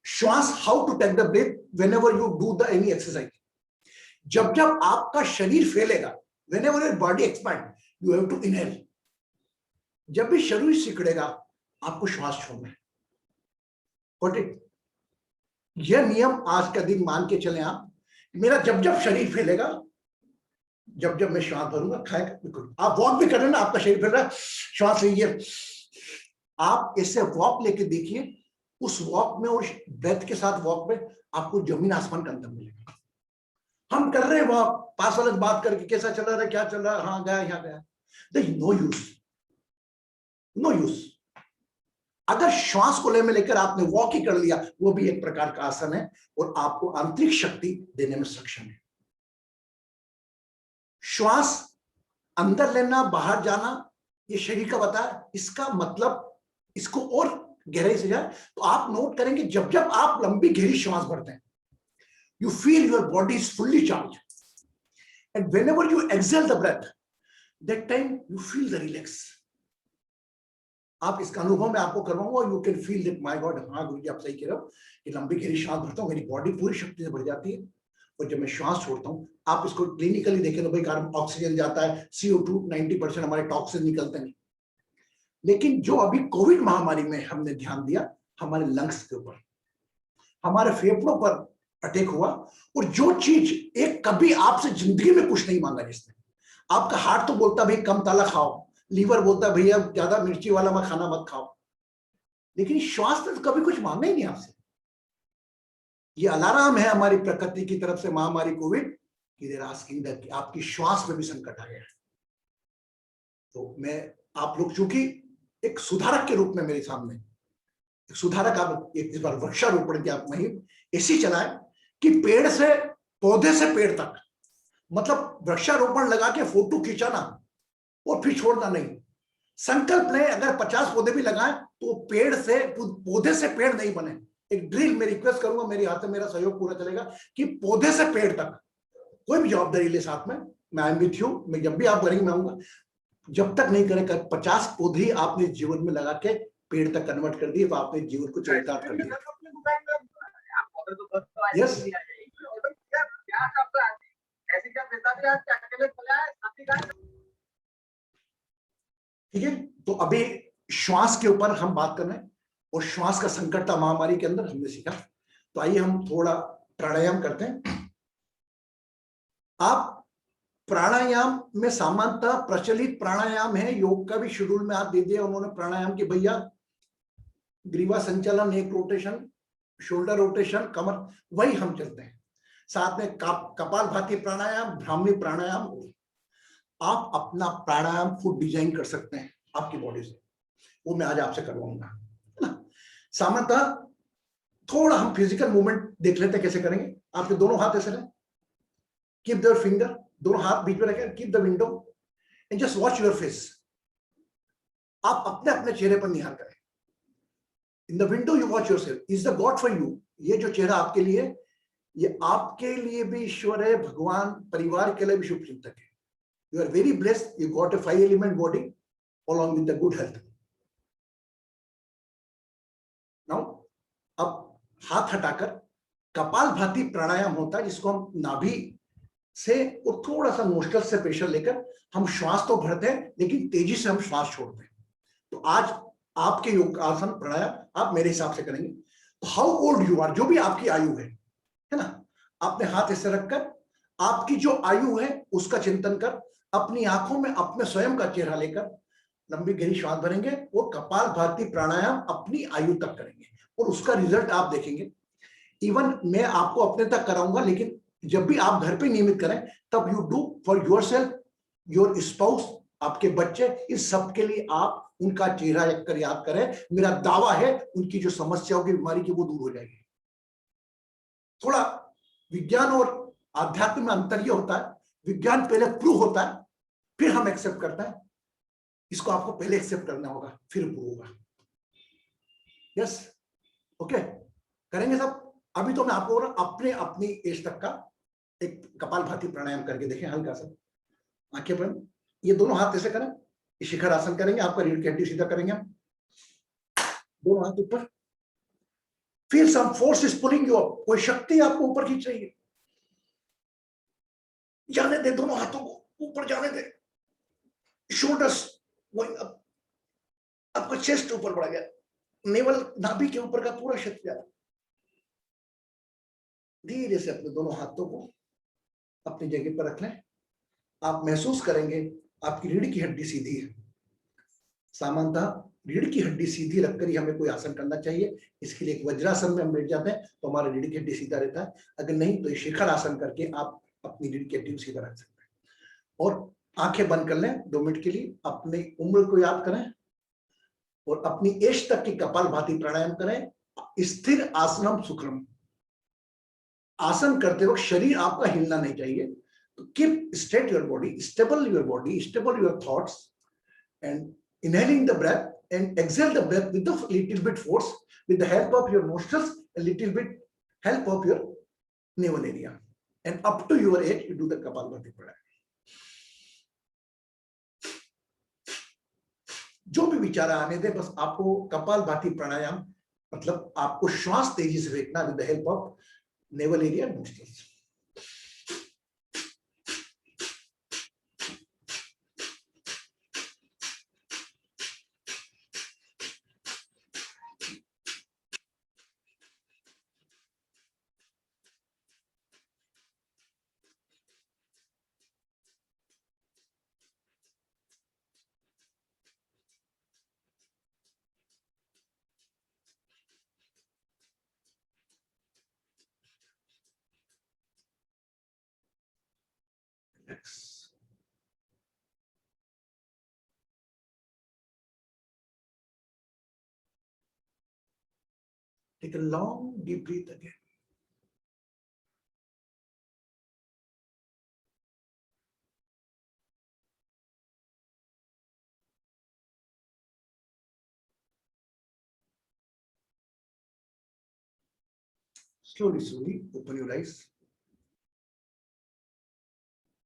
श्वास, how to take the breath whenever you do the any exercise. जब जब आपका शरीर फैलेगा, whenever your body expand, you have to inhale. जब भी शरीर सिकुड़ेगा, आपको श्वास छोड़ना है। Got it? यह नियम आज का दिन मान के चले आप। मेरा जब जब शरीर फैलेगा, जब जब मैं श्वास भरूंगा, खाएगा। आप वॉक भी कर रहे हैं ना, आपका शरीर फैल रहा है, श्वास लीजिए। आप ऐसे वॉक लेके देखिए, उस वॉक में और ब्रेथ के साथ वॉक में आपको जमीन आसमान का अंतर मिलेगा। हम कर रहे हैं वॉक, पास वाले बात करके कैसा चल रहा है, क्या चल रहा है, हाँ गया यहाँ गया, नो यूज, नो यूज। अगर श्वास को ले में लेकर आपने वॉक ही कर लिया, वो भी एक प्रकार का आसन है और आपको आंतरिक शक्ति देने में सक्षम है। श्वास अंदर लेना बाहर जाना, ये शरीर का बताया, इसका मतलब इसको और गहराई से जाए तो आप नोट करेंगे, जब जब आप लंबी गहरी श्वास भरते हैं, you feel your body is fully charge, and whenever you exhale the breath, that time you feel the relax. आप इसका अनुभव मैं आपको करवाऊंगा, you can feel that my god, हाँ गुरु जी आप सही कह रहे हो, कि लंबी गहरी श्वास भरता हूँ, मेरी बॉडी पूरी शक्ति से भर जाती है, और जब मैं श्वास छोड़ता हूँ, आप इसको क्लिनिकली देखें तो भाई कार्बन ऑक्सीजन जाता है, CO2 90% हमारे टॉक्सिन निकलते नहीं। लेकिन जो अभी कोविड महामारी में हमने ध्यान दिया हमारे लंग्स के ऊपर, हमारे फेफड़ों पर अटैक हुआ, और जो चीज एक कभी आपसे जिंदगी में कुछ नहीं मांगा जिसने, आपका हार्ट तो बोलता भाई कम ताला खाओ, लीवर बोलता भैया ज्यादा मिर्ची वाला मत खाना मत खाओ, लेकिन श्वास ने तो कभी कुछ मांगा ही नहीं आपसे। ये अलार्म है हमारी प्रकृति की तरफ से, महामारी कोविड की देर आस्किंग दैट आपकी श्वास में भी संकट आ गया। तो मैं, आप लोग चूंकि एक सुधारक के रूप में मेरे सामने, एक सुधारक, आप एक बार वृक्षारोपण की आप मुहिम ऐसी चलाएं कि पेड़ से पौधे से पेड़ तक, मतलब वृक्षारोपण लगा के फोटो खींचाना और फिर छोड़ना नहीं। संकल्प लें, अगर 50 पौधे भी लगाएं तो पेड़ से, पौधे से पेड़ नहीं बने। एक ड्रिल मैं रिक्वेस्ट करूंगा, मेरे हाथ में मेरा सहयोग पूरा चलेगा कि पौधे से पेड़ तक कोई भी जवाबदारी ले साथ में, मैं आई एम विथ यू। मैं जब भी आप करेंगे मैं आऊंगा, जब तक नहीं करें, 50 पौधे आपने जीवन में लगा के पेड़ तक कन्वर्ट कर दिए, तो आपने जीवन को चरितार्थ कर दिया। यस, ठीक है। तो अभी श्वास के ऊपर हम बात कर रहे हैं, और श्वास का संकट था महामारी के अंदर, हमने सीखा। तो आइए हम थोड़ा प्राणायाम करते हैं। आप प्राणायाम में सामान्यतः प्रचलित प्राणायाम है, योग का भी शेड्यूल में आप दे दिया उन्होंने प्राणायाम के भैया, ग्रीवा संचालन, एक रोटेशन, शोल्डर रोटेशन, कमर, वही हम चलते हैं। साथ में कपाल भाती प्राणायाम, भ्रामरी प्राणायाम। आप अपना प्राणायाम खुद डिजाइन कर सकते हैं आपकी बॉडी से, वो मैं आज आपसे करवाऊंगा, है ना। सामान्यतः थोड़ा हम फिजिकल मूवमेंट देख लेते हैं कैसे करेंगे। आपके दोनों हाथ ऐसे रहे, कीप द फिंगर, दोनों हाथ बीच में रखें, keep the window and just watch your face. आप अपने अपने चेहरे पर निहार करें। In the window you watch yourself, is the God for you. ये जो चेहरा आपके लिए, ये आपके लिए भी ईश्वर है, भगवान, परिवार के लिए भी शुभ चिंतक है। You are very blessed, you got a 5 element body along with the good health. Now, अब हाथ हटाकर कपाल भाती प्राणायाम होता है, जिसको हम नाभि से और थोड़ा सा नोस्ट्रल से प्रेशर लेकर हम श्वास तो भरते हैं, लेकिन तेजी से हम श्वास छोड़ते हैं। तो आज आपके योग आसन प्राणायाम आप मेरे हिसाब से करेंगे। तो हाउ ओल्ड यू आर, जो भी आपकी आयु है ना, अपने हाथ ऐसे रखकर आपकी जो आयु है उसका चिंतन कर, अपनी आंखों में अपने स्वयं का चेहरा लेकर लंबी गहरी श्वास भरेंगे और कपाल भाती प्राणायाम अपनी आयु तक करेंगे, और उसका रिजल्ट आप देखेंगे। इवन मैं आपको अपने तक कराऊंगा, लेकिन जब भी आप घर पे नियमित करें, तब you do for yourself, your spouse, आपके बच्चे, इस सब के लिए आप उनका चेहरा कर याद करें। मेरा दावा है उनकी जो समस्या होगी, बीमारी की, वो दूर हो जाएगी। थोड़ा विज्ञान और आध्यात्म में अंतर यह होता है, विज्ञान पहले प्रूव होता है, फिर हम एक्सेप्ट करते हैं। इसको आपको पहले एक्सेप्ट करना होगा, फिर प्रूव होगा। यस, ओके, करेंगे सब। अभी तो मैं आपको अपने अपनी एज तक का एक कपाल भाती प्राणायाम करके देखें, हल्का सा आंखें बंद, ये दोनों हाथ ऐसे करें, शिखर आसन करेंगे, आपका रीढ़ की हड्डी सीधा करेंगे, दोनों हाथ ऊपर, फिर some force is pulling you up, कोई शक्ति आपको ऊपर खींच रही है, जाने दे, दोनों हाथों को ऊपर जाने दे, शोल्डर्स गोइंग अप, आपका चेस्ट ऊपर बढ़ गया, नेवल, नाभि के ऊपर का पूरा शक्ति आ रहा। धीरे से अपने दोनों हाथों को अपनी जगह पर रख लें। आप महसूस करेंगे आपकी रीढ़ की हड्डी सीधी है। सामान्यतः रीढ़ की हड्डी सीधी रखकर ही हमें कोई आसन करना चाहिए। इसके लिए एक वज्रासन में हम बैठ जाते हैं तो हमारा रीढ़ की हड्डी सीधा रहता है। अगर नहीं तो ये शिखर आसन करके आप अपनी रीढ़ की हड्डी सीधा रख सकते हैं। और आंखें बंद कर लें 2 मिनट के लिए, अपनी उम्र को याद करें और अपनी एज तक की कपाल भाती प्राणायाम करें। स्थिर आसनम सुखम, आसन करते वक्त शरीर आपका हिलना नहीं चाहिए। तो keep straight your body, stable your thoughts, and inhaling the breath and exhale the breath with a little bit force, with the help of your nostrils, a little bit help of your navel area, and up to your age you do the Kapalbhati pranayam. जो भी विचार आने दे, बस आपको कपालभाति प्राणायाम मतलब आपको श्वास तेजी से फेंकना with the help of naval area nostrils. Take a long deep breath again. Slowly, slowly open your eyes.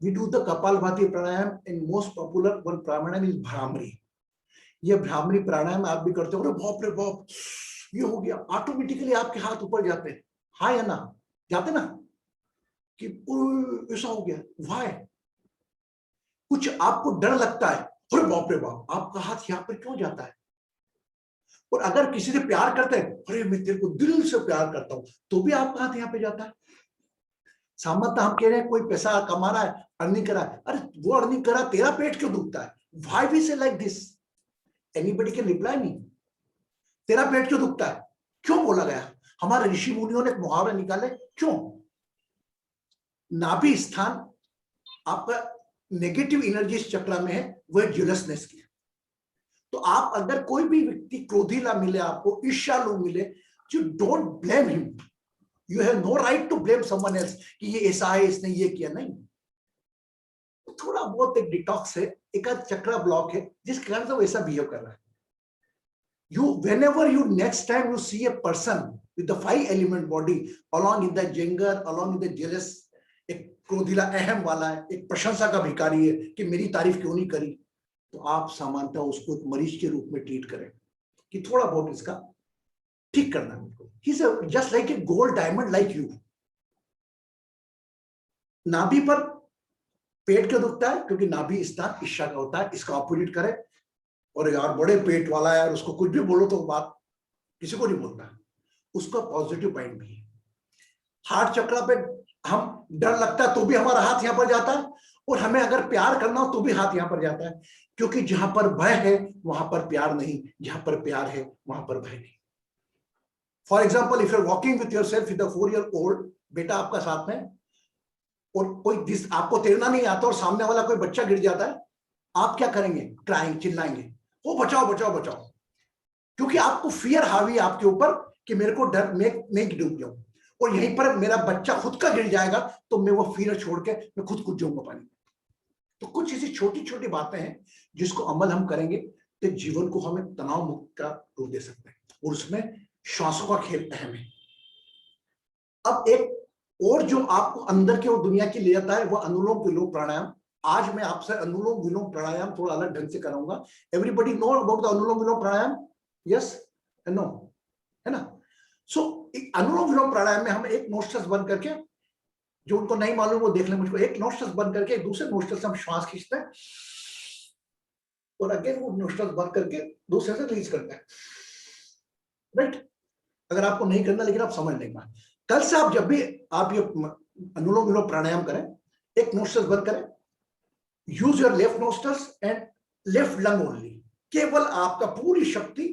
We do the Kapalbhati pranayam, and most popular one pranayam is Bhramari. ये भ्रामरी प्राणायाम आप भी करते हो, बाप रे बाप ये हो गया, ऑटोमेटिकली आपके हाथ ऊपर जाते हैं, हाँ या ना, जाते ना, कि ऐसा हो गया, वाई? कुछ आपको डर लगता है, अरे बाप रे बाप, आपका हाथ यहाँ पर क्यों जाता है? और अगर किसी से प्यार करते हैं, अरे मैं तेरे को दिल से प्यार करता हूं, तो भी आपका हाथ यहाँ पे जाता है। सामर्थ्य हम कह रहे हैं कोई पैसा कमा रहा है, अर्निंग करा है, अरे वो अर्निंग करा, तेरा पेट क्यों दुखता है? Why we say like this? Anybody can reply me? तेरा पेट क्यों दुखता है? क्यों बोला गया? हमारे ऋषि मुनियों ने एक मुहावरा निकाले, क्यों? नाभि स्थान आपका नेगेटिव एनर्जी चक्र में है, वो है जेलसनेस की। तो आप अगर कोई भी व्यक्ति क्रोधीला मिले, आपको ईर्ष्यालु मिले, you don't blame him. You have no right to blame someone else कि ये ऐसा है, इसने ये किया, नहीं। थोड़ा बहुत एक डिटॉक्स है, एक चक्र ब्लॉक है, जिस कारण से वो ऐसा बिहेव कर रहा है। Whenever you next time you see a person with the 5 element body along in the anger, along in the jealous, एक क्रोधीला अहम वाला है, एक प्रशंसा का भिखारी है कि मेरी तारीफ क्यों नहीं करी, तो आप सामान्यतः उसको एक मरीज के रूप में ट्रीट करें कि थोड़ा बहुत इसका ठीक करना है उनको। He's just like a gold diamond like you. नाभि पर पेट क्यों दुखता है? क्योंकि नाभि स्थान ईर्ष्या का होता है, इसका ऑपोजिट करें। और यार बड़े पेट वाला है यार, उसको कुछ भी बोलो तो बात किसी को नहीं बोलता, उसका पॉजिटिव पॉइंट भी है। हार्ट चक्र पे हम डर लगता है तो भी हमारा हाथ यहां पर जाता है, और हमें अगर प्यार करना हो तो भी हाथ यहां पर जाता है, क्योंकि जहां पर भय है वहां पर प्यार नहीं, जहां पर प्यार है वहां पर भय नहीं। For example, if you are walking with yourself with a 4-year-old, बेटा आपका साथ में, और कोई आपको तैरना नहीं आता और सामने वाला कोई बच्चा गिर जाता है, आप क्या करेंगे? क्राइंग, चिल्लाएंगे, ओ बचाओ बचाओ बचाओ, क्योंकि आपको फियर हावी आपके ऊपर कि मेरे को डर, मैं डूब जाऊं, और यहीं पर मेरा बच्चा खुद का गिर जाएगा तो मैं वो फियर छोड़ के मैं खुद कूद जाऊंगा पानी में। तो कुछ ऐसी छोटी छोटी बातें हैं जिसको अमल हम करेंगे तो जीवन को हमें तनाव मुक्त का रूप दे सकते हैं, और उसमें श्वासों का खेल अहम है। अब एक और जो आपको अंदर की और दुनिया की ले जाता है वो अनुलोम विलोम प्राणायाम। आज मैं आपसे अनुलोम विलोम प्राणायाम थोड़ा अलग ढंग से कराऊंगा। Everybody know about the anulom vilom pranayam? Yes and no, है ना? सो अनुलोम विलोम प्राणायाम में हम एक नोस्ट्रल्स बंद करके, जो उनको नहीं मालूम वो देख ले मुझको, एक नोस्ट्रल्स बंद करके दूसरे नोस्ट्रल से हम श्वास खींचते हैं, और अगेन वो नोस्ट्रल्स बंद करके दूसरे से रिलीज करते हैं, राइट? अगर आपको नहीं करना लेकिन आप समझ नहीं पाए, कल से आप जब भी आप ये अनुलोम विलोम प्राणायाम करें, एक नोस्ट्रल्स बंद करें, use your left nostrils and left lung only, केवल आपका पूरी शक्ति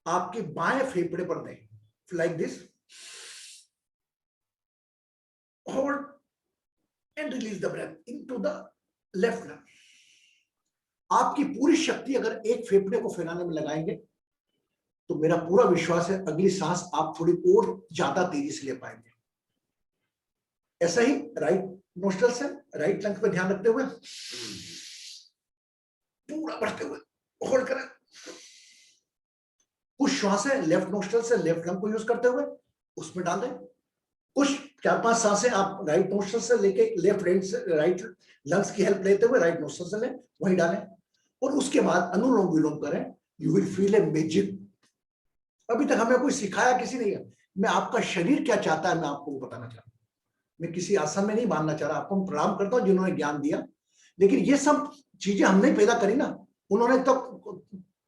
आपके बाएं फेफड़े पर दें, like this, hold and release the breath into the left lung. आपकी पूरी शक्ति अगर एक फेफड़े को फैलाने में लगाएंगे तो मेरा पूरा विश्वास है अगली सांस आप थोड़ी और ज्यादा तेजी से ले पाएंगे। ऐसा ही राइट नोस्ट्रल से राइट लंग पे ध्यान रखते हुए पूरा बढ़ते हुए होल्ड करें। कुछ श्वास है लेफ्ट नोस्ट्रल से लेफ्ट लंग को यूज करते हुए उसमें डाल दें। कुछ 4-5 सांसें आप राइट नोस्ट्रल से लेके लेफ्ट हैंड से राइट लंग्स की हेल्प लेते हुए राइट नोस्ट्रल से लें, वही डालें, और उसके बाद अनुलोम विलोम करें। You will feel a magic. अभी तक हमें कोई सिखाया किसी ने, मैं आपका शरीर क्या चाहता है मैं आपको बताना चाहता हूं। मैं किसी आसन में नहीं मानना चाह रहा, आपको प्रणाम करता हूं जिन्होंने ज्ञान दिया, लेकिन ये सब चीजें हमने पैदा करी ना, उन्होंने तो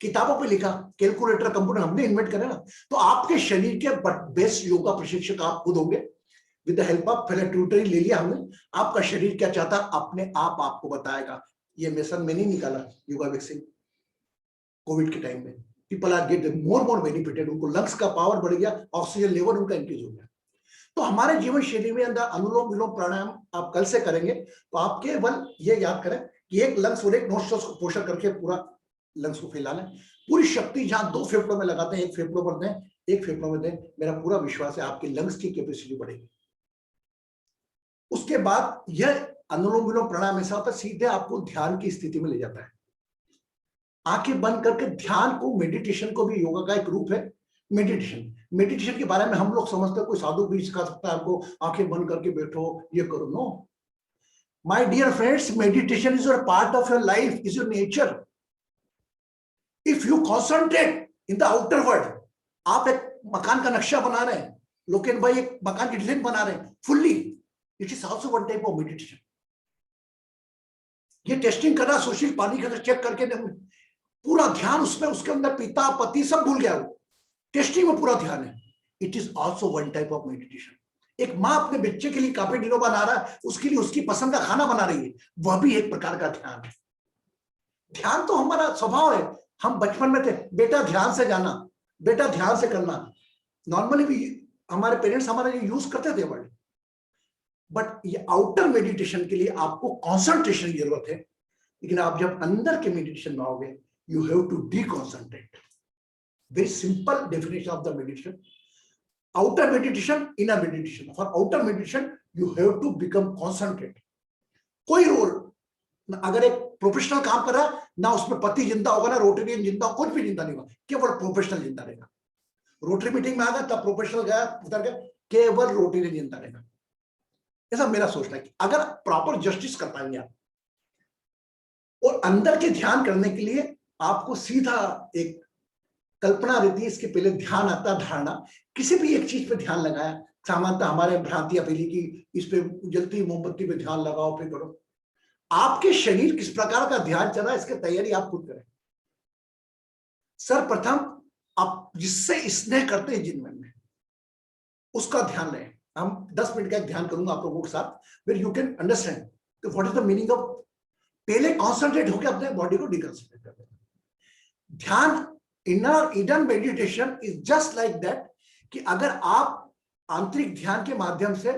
किताबों पे लिखा, कैलकुलेटर कंप्यूटर हमने इन्वेंट करे ना। तो आपके शरीर के बेस्ट योगा प्रशिक्षक आप खुद होंगे, with the help of fellow tutory ले लिया हमने। आपका शरीर क्या चाहता अपने आप आपको बताएगा। ये मिशन में नहीं निकाला, योगा वैक्सीन कोविड के टाइम में people are get more benefited, उनको लंग्स का पावर बढ़ गया, ऑक्सीजन लेवल उनका इंक्रीज हो गया। तो हमारे जीवन शैली में अंदर अनुलोम विलोम प्राणायाम आप कल से करेंगे तो आप केवल ये याद करें कि एक लंग्स और एक नोस्ट्रल्स को पोषण करके पूरा लंग्स को फैला लें। पूरी शक्ति जहां 2 फेफड़ों में लगाते हैं, एक फेफड़ों पर दें, एक फेफड़ों में दें। मेरा पूरा विश्वास है आपके लंग्स की कैपेसिटी बढ़ेगी। उसके बाद यह अनुलोम विलोम प्राणायाम ऐसा होता है सीधे आपको ध्यान की स्थिति में ले जाता है। आंखें बंद करके ध्यान को, मेडिटेशन को भी योगा का एक रूप है। मेडिटेशन के बारे में हम लोग समझते हैं कोई साधु भी सिखा सकता है आपको, आंखें बंद करके बैठो ये करो। No, My dear friends, meditation is your part of your life, is your nature. If you concentrate in the outer world, आप एक मकान का नक्शा बना रहे हैं, लोकेन भाई एक मकान की डिजाइन बना रहे हैं, fully, it is also one type of meditation. ये टेस्टिंग करना, सुशील पानी का चेक करके पूरा ध्यान उसमें, उसके अंदर पिता पति सब भूल गया, वो टेस्टिंग में पूरा ध्यान है. It is also one type of meditation. एक माँ अपने बच्चे के लिए काफी दिनों बना रहा है, उसके लिए उसकी पसंद का खाना बना रही है, वह भी एक प्रकार का ध्यान है. ध्यान तो हमारा स्वभाव है. हम बचपन में थे, बेटा ध्यान से जाना, बेटा ध्यान से करना. नॉर्मली भी हमारे पेरेंट्स हमारे यूज करते थे वर्ड. बट ये आउटर मेडिटेशन के लिए आपको कॉन्सेंट्रेशन की जरूरत है. लेकिन आप जब अंदर के मेडिटेशन में आओगे, you have to deconcentrate. Very simple definition of the meditation. Outer meditation, inner meditation. For outer meditation you have to become concentrate. कोई रोल, अगर एक प्रोफेशनल काम कर रहा है ना, उसमें पति जिंदा होगा ना रोटरियन जिंदा, कुछ भी जिंदा नहीं होगा, केवल प्रोफेशनल जिंदा रहेगा. रोटरी मीटिंग में आ गया तब प्रोफेशनल गया उतर गया, केवल रोटरियन जिंदा रहेगा. ऐसा मेरा सोचना है कि अगर प्रॉपर जस्टिस कर पाएंगे आप, और अंदर के ध्यान करने के लिए आपको सीधा एक कल्पना रहती है, इसके पहले ध्यान आता है धारणा. किसी भी एक चीज पे ध्यान लगाया, सामान्यतः हमारे भ्रांतियां पहली की इस पे जलती मोमबत्ती पे ध्यान लगाओ फिर करो. आपके शरीर किस प्रकार का ध्यान चल रहा है, इसकी तैयारी आप खुद करें. सर्वप्रथम आप जिससे स्नेह करते हैं जिन मन में, उसका ध्यान लें. हम 10 मिनट का एक ध्यान करूंगा आप लोगों के साथ, फिर you can understand what is the meaning of. पहले कॉन्सेंट्रेट होकर अपने बॉडी को डिकॉन्सेंट्रेट कर देना. ध्यान, inner meditation is just like that, कि अगर आप आंतरिक ध्यान के माध्यम से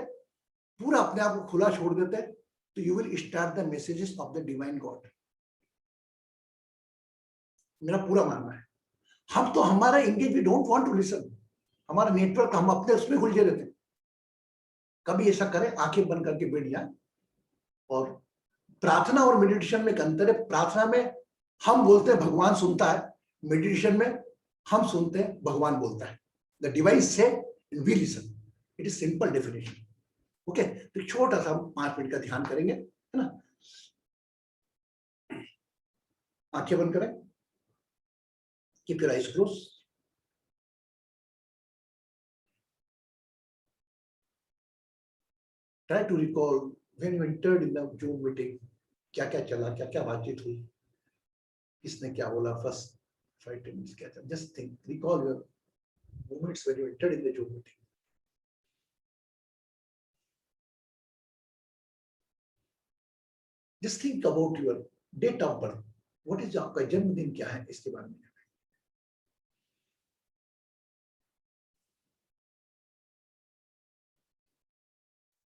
पूरा अपने आप को खुला छोड़ देते हैं, तो you will start the messages of the divine god. मेरा पूरा मानना है. हम तो हमारा engage, we don't want to listen. हमारा नेटवर्क, हम अपने उसमें उलझे रहते हैं. कभी ऐसा करें, आंखें बंद करके बैठ जाए. और प्रार्थना और मेडिटेशन में एक अंतर है. प्रार्थना में हम बोलते हैं भगवान सुनता है, मेडिटेशन में हम सुनते हैं भगवान बोलता है. द डिवाइन से we listen. It is simple definition. Okay, तो छोटा सा हम 5 मिनट का ध्यान करेंगे, है ना. आंखें बंद करें, keep your eyes close. Try to recall when you entered in the Zoom meeting, क्या क्या चला, क्या क्या बातचीत हुई, किसने क्या बोला, फर्स्ट 5-10 minutes क्या था. Just think, recall your moments when you entered in the Zoom meeting. Just think about your date of birth. What is आपका जन्मदिन क्या है, इसके बारे में.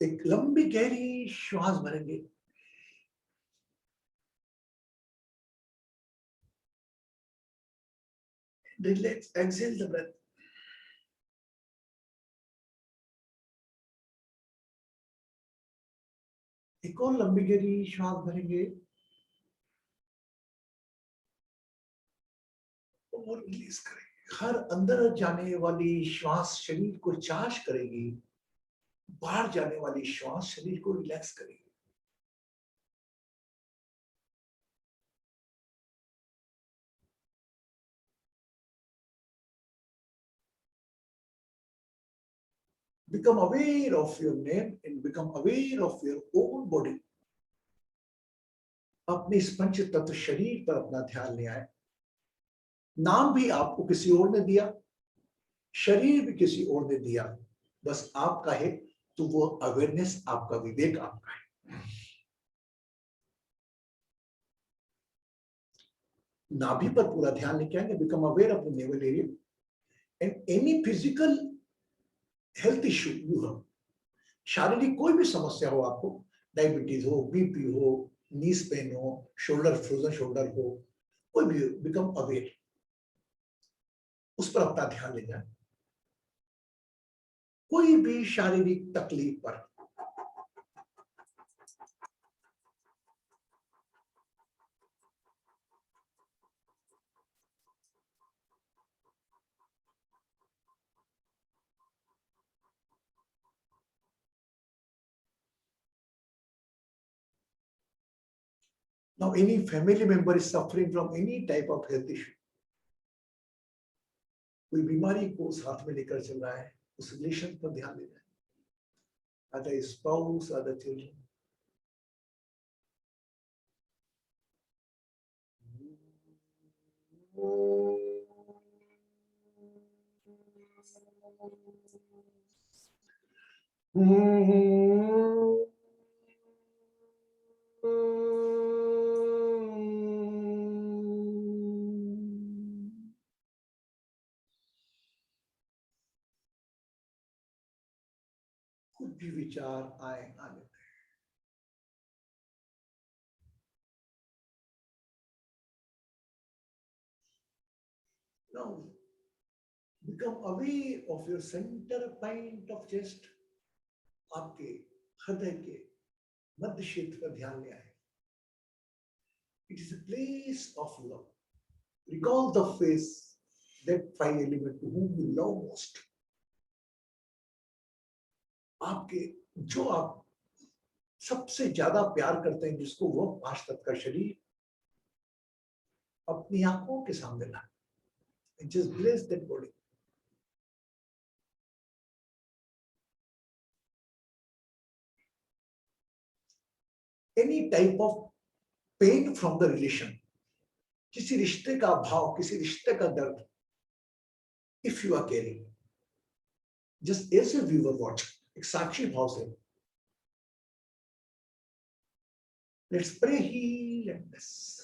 एक लंबी गहरी श्वास भरेंगे. Relax, exhale the breath. एक और लंबी गहरी श्वास भरेंगे और रिलीज करेंगे. हर अंदर जाने वाली श्वास शरीर को चार्ज करेगी, बाहर जाने वाली श्वास शरीर को रिलैक्स करेगी. Become aware of your name and become aware of your own body. अपने इस पंच तत्व शरीर पर अपना ध्यान ले आए. नाम भी आपको किसी और ने दिया, शरीर भी किसी और ने दिया, बस आपका है. तो वो अवेयरनेस, आपका विवेक आपका है. नाभि पर पूरा ध्यान लेके आएंगे. Become aware of the naval area and any physical health issue you have. शारीरिक कोई भी समस्या हो आपको, डायबिटीज हो, बीपी हो, नीज पेन हो, शोल्डर फ्रोजन शोल्डर हो, कोई भी, बिकम अवेयर. उस पर अपना ध्यान ले जाए. कोई भी शारीरिक तकलीफ पर, Now, any family member is suffering from any type of health issue, कोई बीमारी को साथ में लेकर चल रहा है, उस रिलेशन पर ध्यान देना है, either spouse, other children. कुछ भी विचार आए आने दे। Now, become aware of your center point of chest. आपके हृदय के मध्य क्षेत्र पर ध्यान ले आए. It is a place of love. Recall the face, that five element to whom you love most. आपके जो आप सबसे ज्यादा प्यार करते हैं, जिसको वो पांच तत्व का शरीर अपनी आंखों के सामने ला. Just bless that body. Any type of pain from the relation, किसी रिश्ते का भाव, किसी रिश्ते का दर्द, if you are carrying, just as a viewer watch, एक साक्षी भाव से, let's pray heal and bless.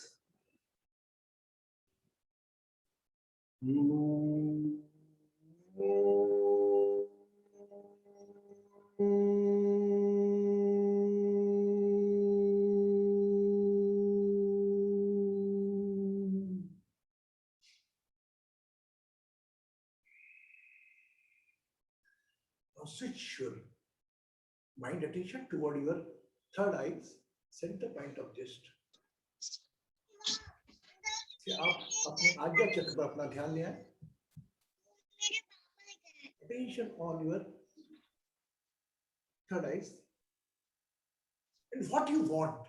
Now switch your mind attention toward your third eyes, center point of chest. आप अपने आज्ञा चक्र पर अपना ध्यान ले आए. Attention on your third eyes. And what you want,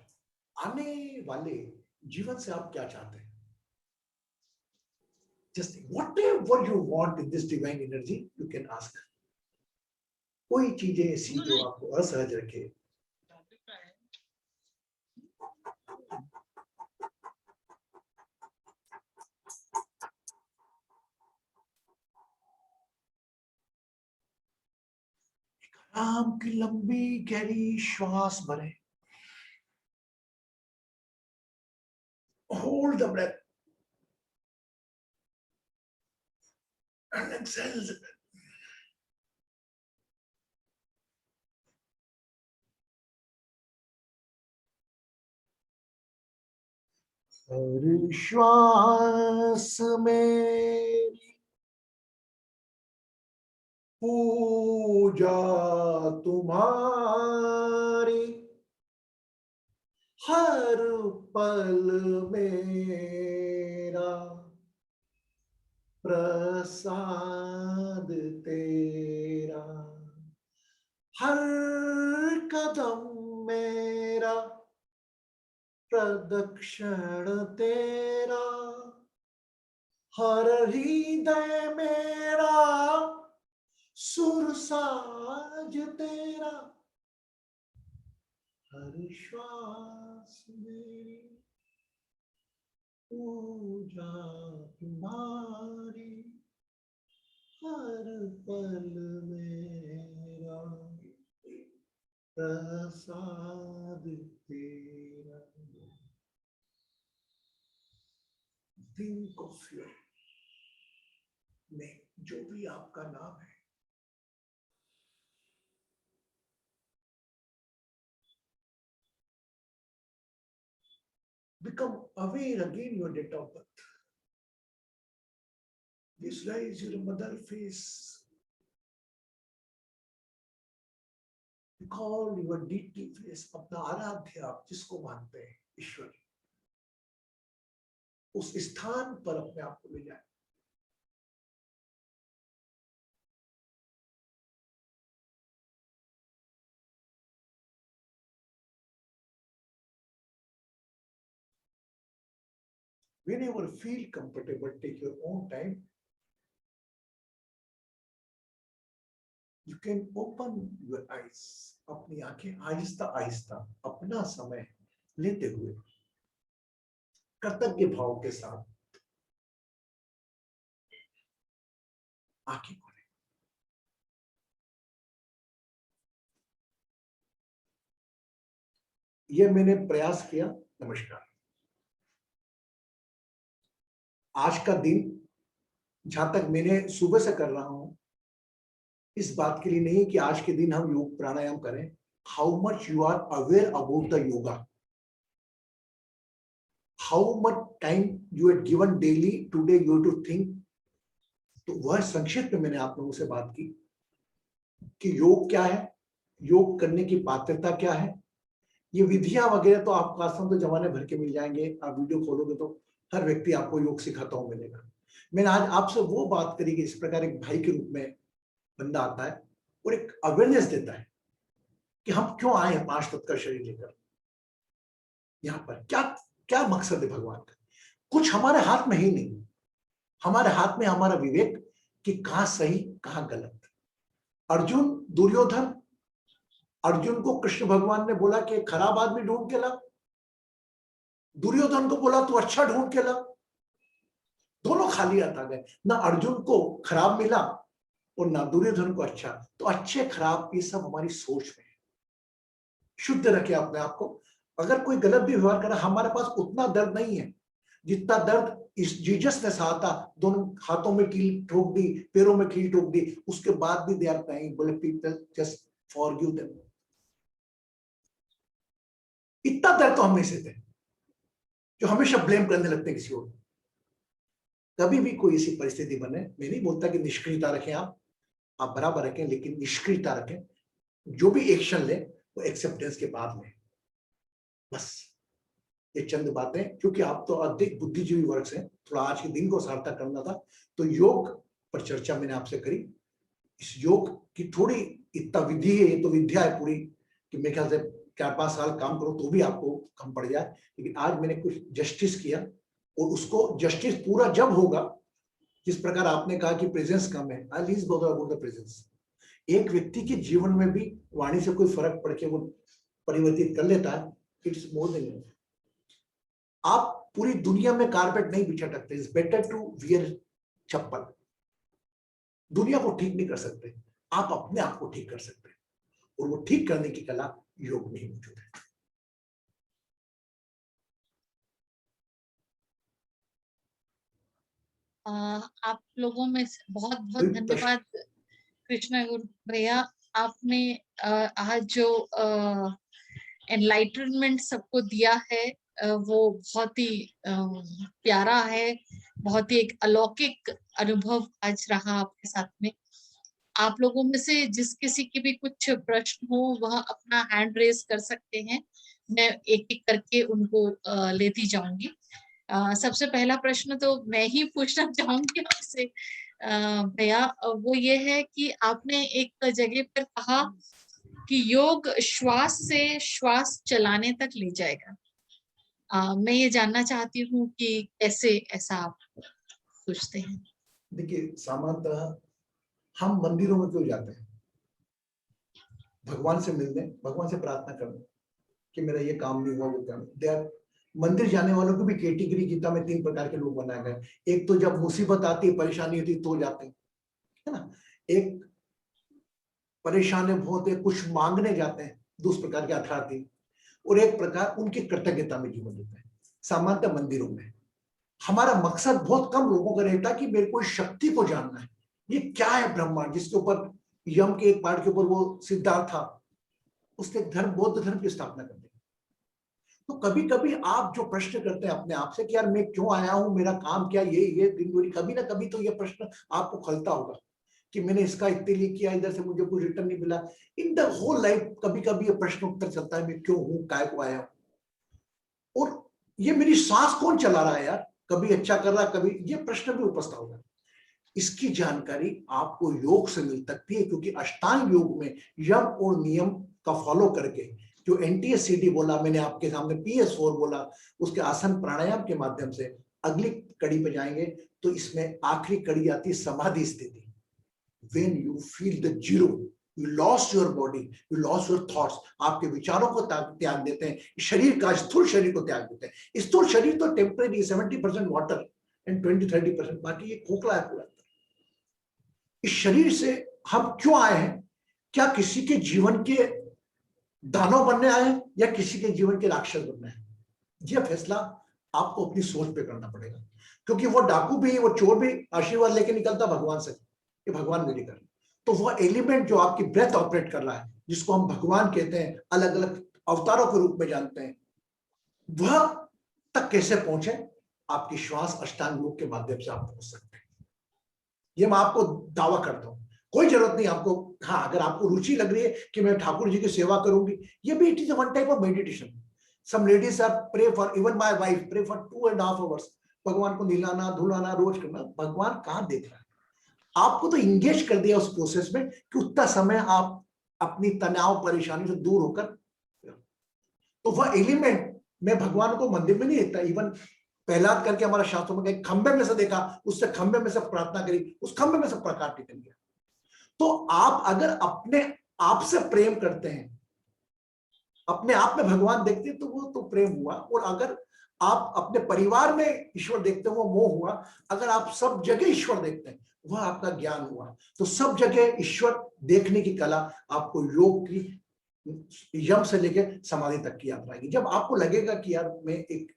आने वाले जीवन से आप क्या चाहते हैं? Just whatever you want in this divine energy, you can ask. कोई चीजें ऐसी जो आपको असहज रखे. आराम की लंबी गहरी श्वास भरें. Hold the breath and exhale the breath. हर श्वास में पूजा तुम्हारी, हर पल मेरा प्रसाद तेरा, हर कदम मेरा प्रदक्षिण तेरा, हर हृदय मेरा सुरसाज तेरा, हर श्वास मेरी पूजा तुम्हारी, हर पल मेरा प्रसाद तेरा. Think of your name, जो भी आपका नाम है. Become aware again your date of birth. Visualize your mother face. Recall your deity face, अपना आराध्य आप जिसको मानते हैं ईश्वर, उस स्थान पर अपने आप को ले जाए. whenever feel comfortable, take your own time. You can open your eyes. अपनी आंखें आहिस्ता आहिस्ता अपना समय लेते हुए कर्तव्य भाव के साथ आंखें खोलें। यह मैंने प्रयास किया। नमस्कार। आज का दिन जहां तक मैंने सुबह से कर रहा हूं, इस बात के लिए नहीं कि आज के दिन हम योग प्राणायाम करें। How much you are aware about the yoga, how much time you are given daily today you to think. तो वह संक्षिप्त में मैंने आप लोगों से बात की कि योग क्या है, योग करने की पात्रता क्या है। ये विधियां वगैरह तो आपको आसान तो जमाने भर के मिल जाएंगे। आप वीडियो खोलोगे तो हर व्यक्ति आपको योग सिखाता हुआ मिलेगा। मैंने आज आपसे वो बात करी कि इस प्रकार एक भाई के रूप में बंदा आता है और एक अवेयरनेस देता है कि हम क्यों आए हैं 5 तत्व का शरीर लेकर, यहाँ पर क्या क्या मकसद है भगवान का। कुछ हमारे हाथ में ही नहीं, हमारे हाथ में हमारा विवेक कि कहां सही कहां गलत। अर्जुन दुर्योधन, अर्जुन को कृष्ण भगवान ने बोला कि खराब आदमी ढूंढ के ला, दुर्योधन को बोला तू अच्छा ढूंढ के ला। दोनों खाली हाथ आ गए, ना अर्जुन को खराब मिला और ना दुर्योधन को अच्छा। तो अच्छे खराब ये सब हमारी सोच में है। शुद्ध रखे अपने आप को। अगर कोई गलत भी व्यवहार करा, हमारे पास उतना दर्द नहीं है जितना दर्द इस जीसस ने सहा था। दोनों हाथों में कील ठोक दी, पैरों में कील ठोक दी, उसके बाद भी दे आर नहीं बोले पीपल जस्ट फॉरगिव देम। इतना दर्द तो हम में से थे जो हमेशा ब्लेम करने लगते हैं किसी और। कभी भी कोई ऐसी परिस्थिति बने, मैं नहीं बोलता कि निष्क्रियता रखें, आप बराबर रखें, लेकिन निष्क्रियता रखें। जो भी एक्शन ले वो एक्सेप्टेंस के बाद में। बस ये चंद बातें, क्योंकि आप तो अधिक बुद्धिजीवी वर्ग से, थोड़ा आज के दिन को सार्थक करना था, तो योग पर चर्चा मैंने आपसे करी। इस योग की थोड़ी इतना विधि है, ये तो विद्या है पूरी कि मेरे ख्याल से 4-5 साल काम करो तो भी आपको कम पड़ जाए। लेकिन आज मैंने कुछ जस्टिस किया, और उसको जस्टिस पूरा जब होगा, जिस प्रकार आपने कहा कि प्रेजेंस कम है, I least bother about the presence. एक व्यक्ति के जीवन में भी वाणी से कोई फर्क पड़ के वो परिवर्तित कर लेता है, इट्स मोर देन इनफ। आप पूरी दुनिया में कारपेट नहीं बिछा सकते, इट्स बेटर टू वियर चप्पल। दुनिया को ठीक नहीं कर सकते, आप अपने आप को ठीक कर सकते हैं, और वो ठीक करने की कला योग में ही मौजूद है। आप लोगों में बहुत बहुत धन्यवाद कृष्णा गुरु भैया। आपने आज जो एनलाइटनमेंट सबको दिया है वो बहुत ही प्यारा है, बहुत ही एक अलौकिक अनुभव आज रहा आपके साथ में। आप लोगों में से जिस किसी के भी कुछ प्रश्न हो वह अपना हैंड रेज कर सकते हैं, मैं एक एक करके उनको लेती जाऊंगी। सबसे पहला प्रश्न तो मैं ही पूछना चाहूंगी आपसे भैया, वो ये है कि आपने एक जगह पर कहा कि योग श्वास से श्वास चलाने तक ले जाएगा। मैं ये जानना चाहती हूँ कि कैसे ऐसा आप सोचते हैं। देखिए, सामान्यतः हम मंदिरों में क्यों जाते हैं? भगवान से मिलने, भगवान से प्रार्थना करने कि मेरा ये काम नहीं हुआ, वो काम। मंदिर जाने वालों की भी कैटेगरी गीता में 3 प्रकार के लोग बनाए गए। एक तो जब मुसीबत आती है, परेशानी होती तो जाते हैं, है ना। एक परेशान बहुत है, कुछ मांगने जाते हैं, दूसरे प्रकार के अर्थार्थी। और एक प्रकार उनकी कृतज्ञता में जीवन देते हैं। सामान्यतः मंदिरों में हमारा मकसद बहुत कम लोगों का रहता है कि मेरे को शक्ति को जानना है, ये क्या है ब्रह्मांड, जिसके ऊपर यम के एक पार्ट के ऊपर वो सिद्धार्थ था, उसने धर्म, बौद्ध धर्म की स्थापना कर दी। तो कभी कभी आप जो प्रश्न करते हैं अपने आप से कि यार मैं क्यों आया हूं, मेरा काम क्या, ये दिन कभी ना कभी तो ये प्रश्न आपको खलता होगा कि मैंने इसका इतने लिए किया, इधर से मुझे कुछ रिटर्न नहीं मिला। इन द होल लाइफ कभी कभी ये प्रश्न उत्तर चलता है, मैं क्यों हूं, काय को आया हूं, और ये मेरी सांस कौन चला रहा है यार, कभी अच्छा कर रहा, कभी, ये प्रश्न भी उपस्थित होगा। इसकी जानकारी आपको योग से मिल सकती है, क्योंकि अष्टांग योग में यम और नियम का फॉलो करके, जो NTSCD बोला मैंने आपके सामने, PS4 बोला, उसके आसन प्राणायाम के माध्यम से अगली कड़ी पे जाएंगे तो इसमें आखिरी कड़ी आती है समाधि स्थिति। When you feel the zero, you lost your body, you lost your thoughts, आपके विचारों को त्याग देते हैं, शरीर का स्थूल शरीर को त्याग देते हैं। स्थूल शरीर तो टेम्परेरी, 70% वाटर एंड 20-30%, बाकी ये खोखला है पूरा। इस शरीर से हम क्यों आए हैं? क्या किसी के जीवन के दानव बनने आए हैं या किसी के जीवन के राक्षस बनने हैं? यह फैसला आपको अपनी सोच पे करना पड़ेगा, क्योंकि वो डाकू भी, वो चोर भी आशीर्वाद लेके निकलता भगवान से, ये भगवान मेरी कर। तो वो एलिमेंट जो आपकी ब्रेथ ऑपरेट कर रहा है, जिसको हम भगवान कहते हैं, अलग अलग अवतारों के रूप में जानते हैं, वह तक कैसे पहुंचे? आपकी श्वास अष्टांग योग के माध्यम से आप पहुंच सकते हैं। ये मैं आपको दावा करता हूं, कोई जरूरत नहीं आपको। हाँ, अगर आपको रुचि लग रही है कि मैं ठाकुर जी की सेवा करूंगी, ये भी it is one type of meditation. Some ladies are pray for, even my wife pray for 2.5 hours, भगवान को नहलाना धुलाना रोज करना। भगवान कहाँ देख रहा है? आपको तो इंगेज कर दिया उस प्रोसेस में कि उतना समय आप अपनी तनाव परेशानी से दूर होकर, तो वह एलिमेंट मैं भगवान को मंदिर में नहीं देखता। इवन पहलाद करके हमारा शास्त्रों में कहीं खंबे में से देखा, उससे खंबे में से प्रार्थना करी, उस खंबे में से प्रकाश निकल गया। तो आप अगर अपने आप से प्रेम करते हैं, अपने आप में भगवान देखते हैं, तो वो तो प्रेम हुआ। और अगर आप अपने परिवार में ईश्वर देखते हैं, वो मोह हुआ। अगर आप सब जगह ईश्वर देखते हैं, वह आपका ज्ञान हुआ। तो सब जगह ईश्वर देखने की कला आपको योग की, यम से लेकर समाधि तक की यात्रा आएगी। जब आपको लगेगा कि यार मैं एक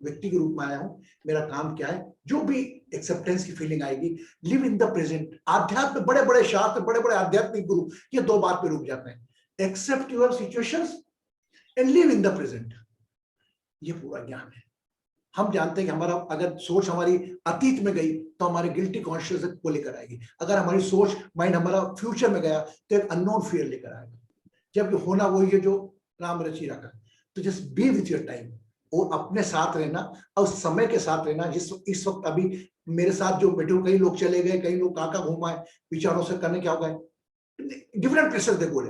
व्यक्ति के रूप में आया हूं, मेरा काम क्या है, जो भी एक्सेप्टेंस की फीलिंग आएगी, लिव इन द प्रेजेंट। आध्यात्म, बड़े बड़े शास्त्र, बड़े बड़े आध्यात्मिक गुरु ये 2 बात पे रुक जाते हैं, accept your situations and live in the present. ये पूरा ज्ञान है। हम जानते हैं कि हमारा अगर सोच हमारी अतीत में गई तो हमारे गिल्टी कॉन्शियस को लेकर आएगी। अगर हमारी सोच, माइंड हमारा फ्यूचर में गया तो एक अननोन फियर लेकर आएगा। जब होना वही है जो राम रची रखा। तो just be with your time, और अपने साथ रहना और समय के साथ रहना। जिस इस वक्त अभी मेरे साथ जो बैठे हो, कई लोग चले गए, कई लोग काका घुमाए विचारों से, करने क्या होगा, different places they go.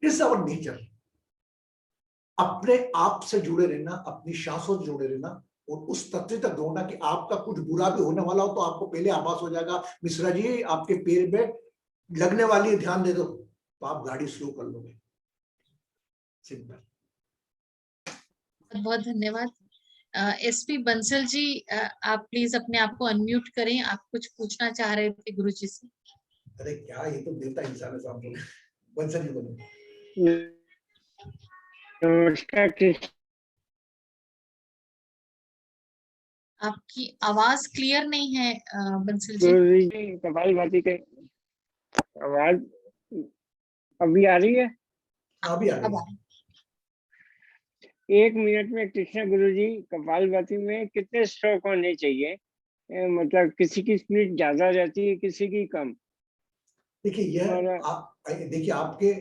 It's our nature. अपने आप से जुड़े रहना, अपनी सांसों से जुड़े रहना, और उस तथ्य तक दौड़ना कि आपका कुछ बुरा भी होने वाला हो तो आपको पहले आभास हो जाएगा, मिश्रा जी आपके पैर में लगने वाली है, ध्यान दे दो, तो आप गाड़ी स्लो कर लोगे। सिंपल। बहुत धन्यवाद। एसपी बंसल जी, आप प्लीज अपने आप को अनम्यूट करें। आप कुछ पूछना चाह रहे थे गुरु जी से। अरे क्या, ये तो देवता इंसान है साहब। बंसल जी बोलो। नमस्कार। आपकी आवाज क्लियर नहीं है बंसल जी। कपालभाति के आवाज अभी आ रही है? अभी आ रही है। 1 मिनट में कृष्ण गुरु जी, कपालभाति में कितने स्ट्रोक होने चाहिए? मतलब किसी की स्पीड ज्यादा रहती है, किसी की कम। देखिए यह देखिए आपके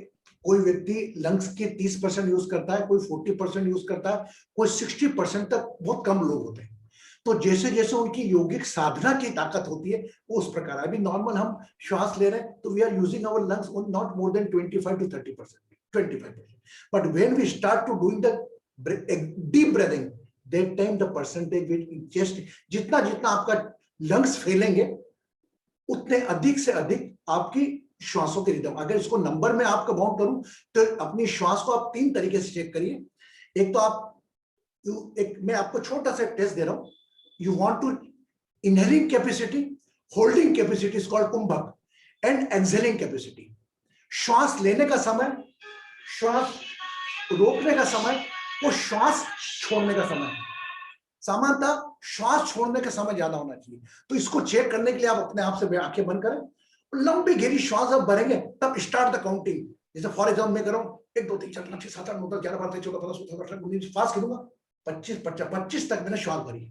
कोई व्यक्ति लंग्स के 30% यूज करता है, कोई 40% यूज करता है, कोई 60% तक बहुत कम लोग होते हैं। तो जैसे जैसे उनकी योगिक साधना की ताकत होती है वो उस प्रकार है। अभी नॉर्मल हम श्वास ले रहे हैं तो we are using our lungs not more than 25 to 30%, 25%. But when we start to doing the deep breathing, that time the percentage which just, जितना जितना आपका लंग्स फैलेंगे उतने अधिक से अधिक आपकी श्वासों के रिदम। अगर इसको नंबर में आपका बाउंड करूं तो अपनी श्वास को आप 3 तरीके से चेक करिए। एक तो आप, मैं आपको छोटा सा टेस्ट दे रहा हूं। You want to inhaling capacity, holding capacity is called कुंभक, and exhaling capacity. श्वास लेने का समय, श्वास रोकने का समय, और श्वास छोड़ने का समय। सामान्यतः श्वास छोड़ने का समय ज्यादा होना चाहिए। तो इसको चेक करने के लिए आप अपने आप से आंखें बंद करें, लंबी गहरी श्वास जब भरेंगे तब स्टार्ट द काउंटिंग। जैसे फॉर एग्जाम्पल मैं कर रहा हूँ 1 2 3 4 5 6 7 8 9 10 11 12 13 14 15 16 17 18 19 श्वास गिनूंगा 25 तक मैंने श्वास भरी।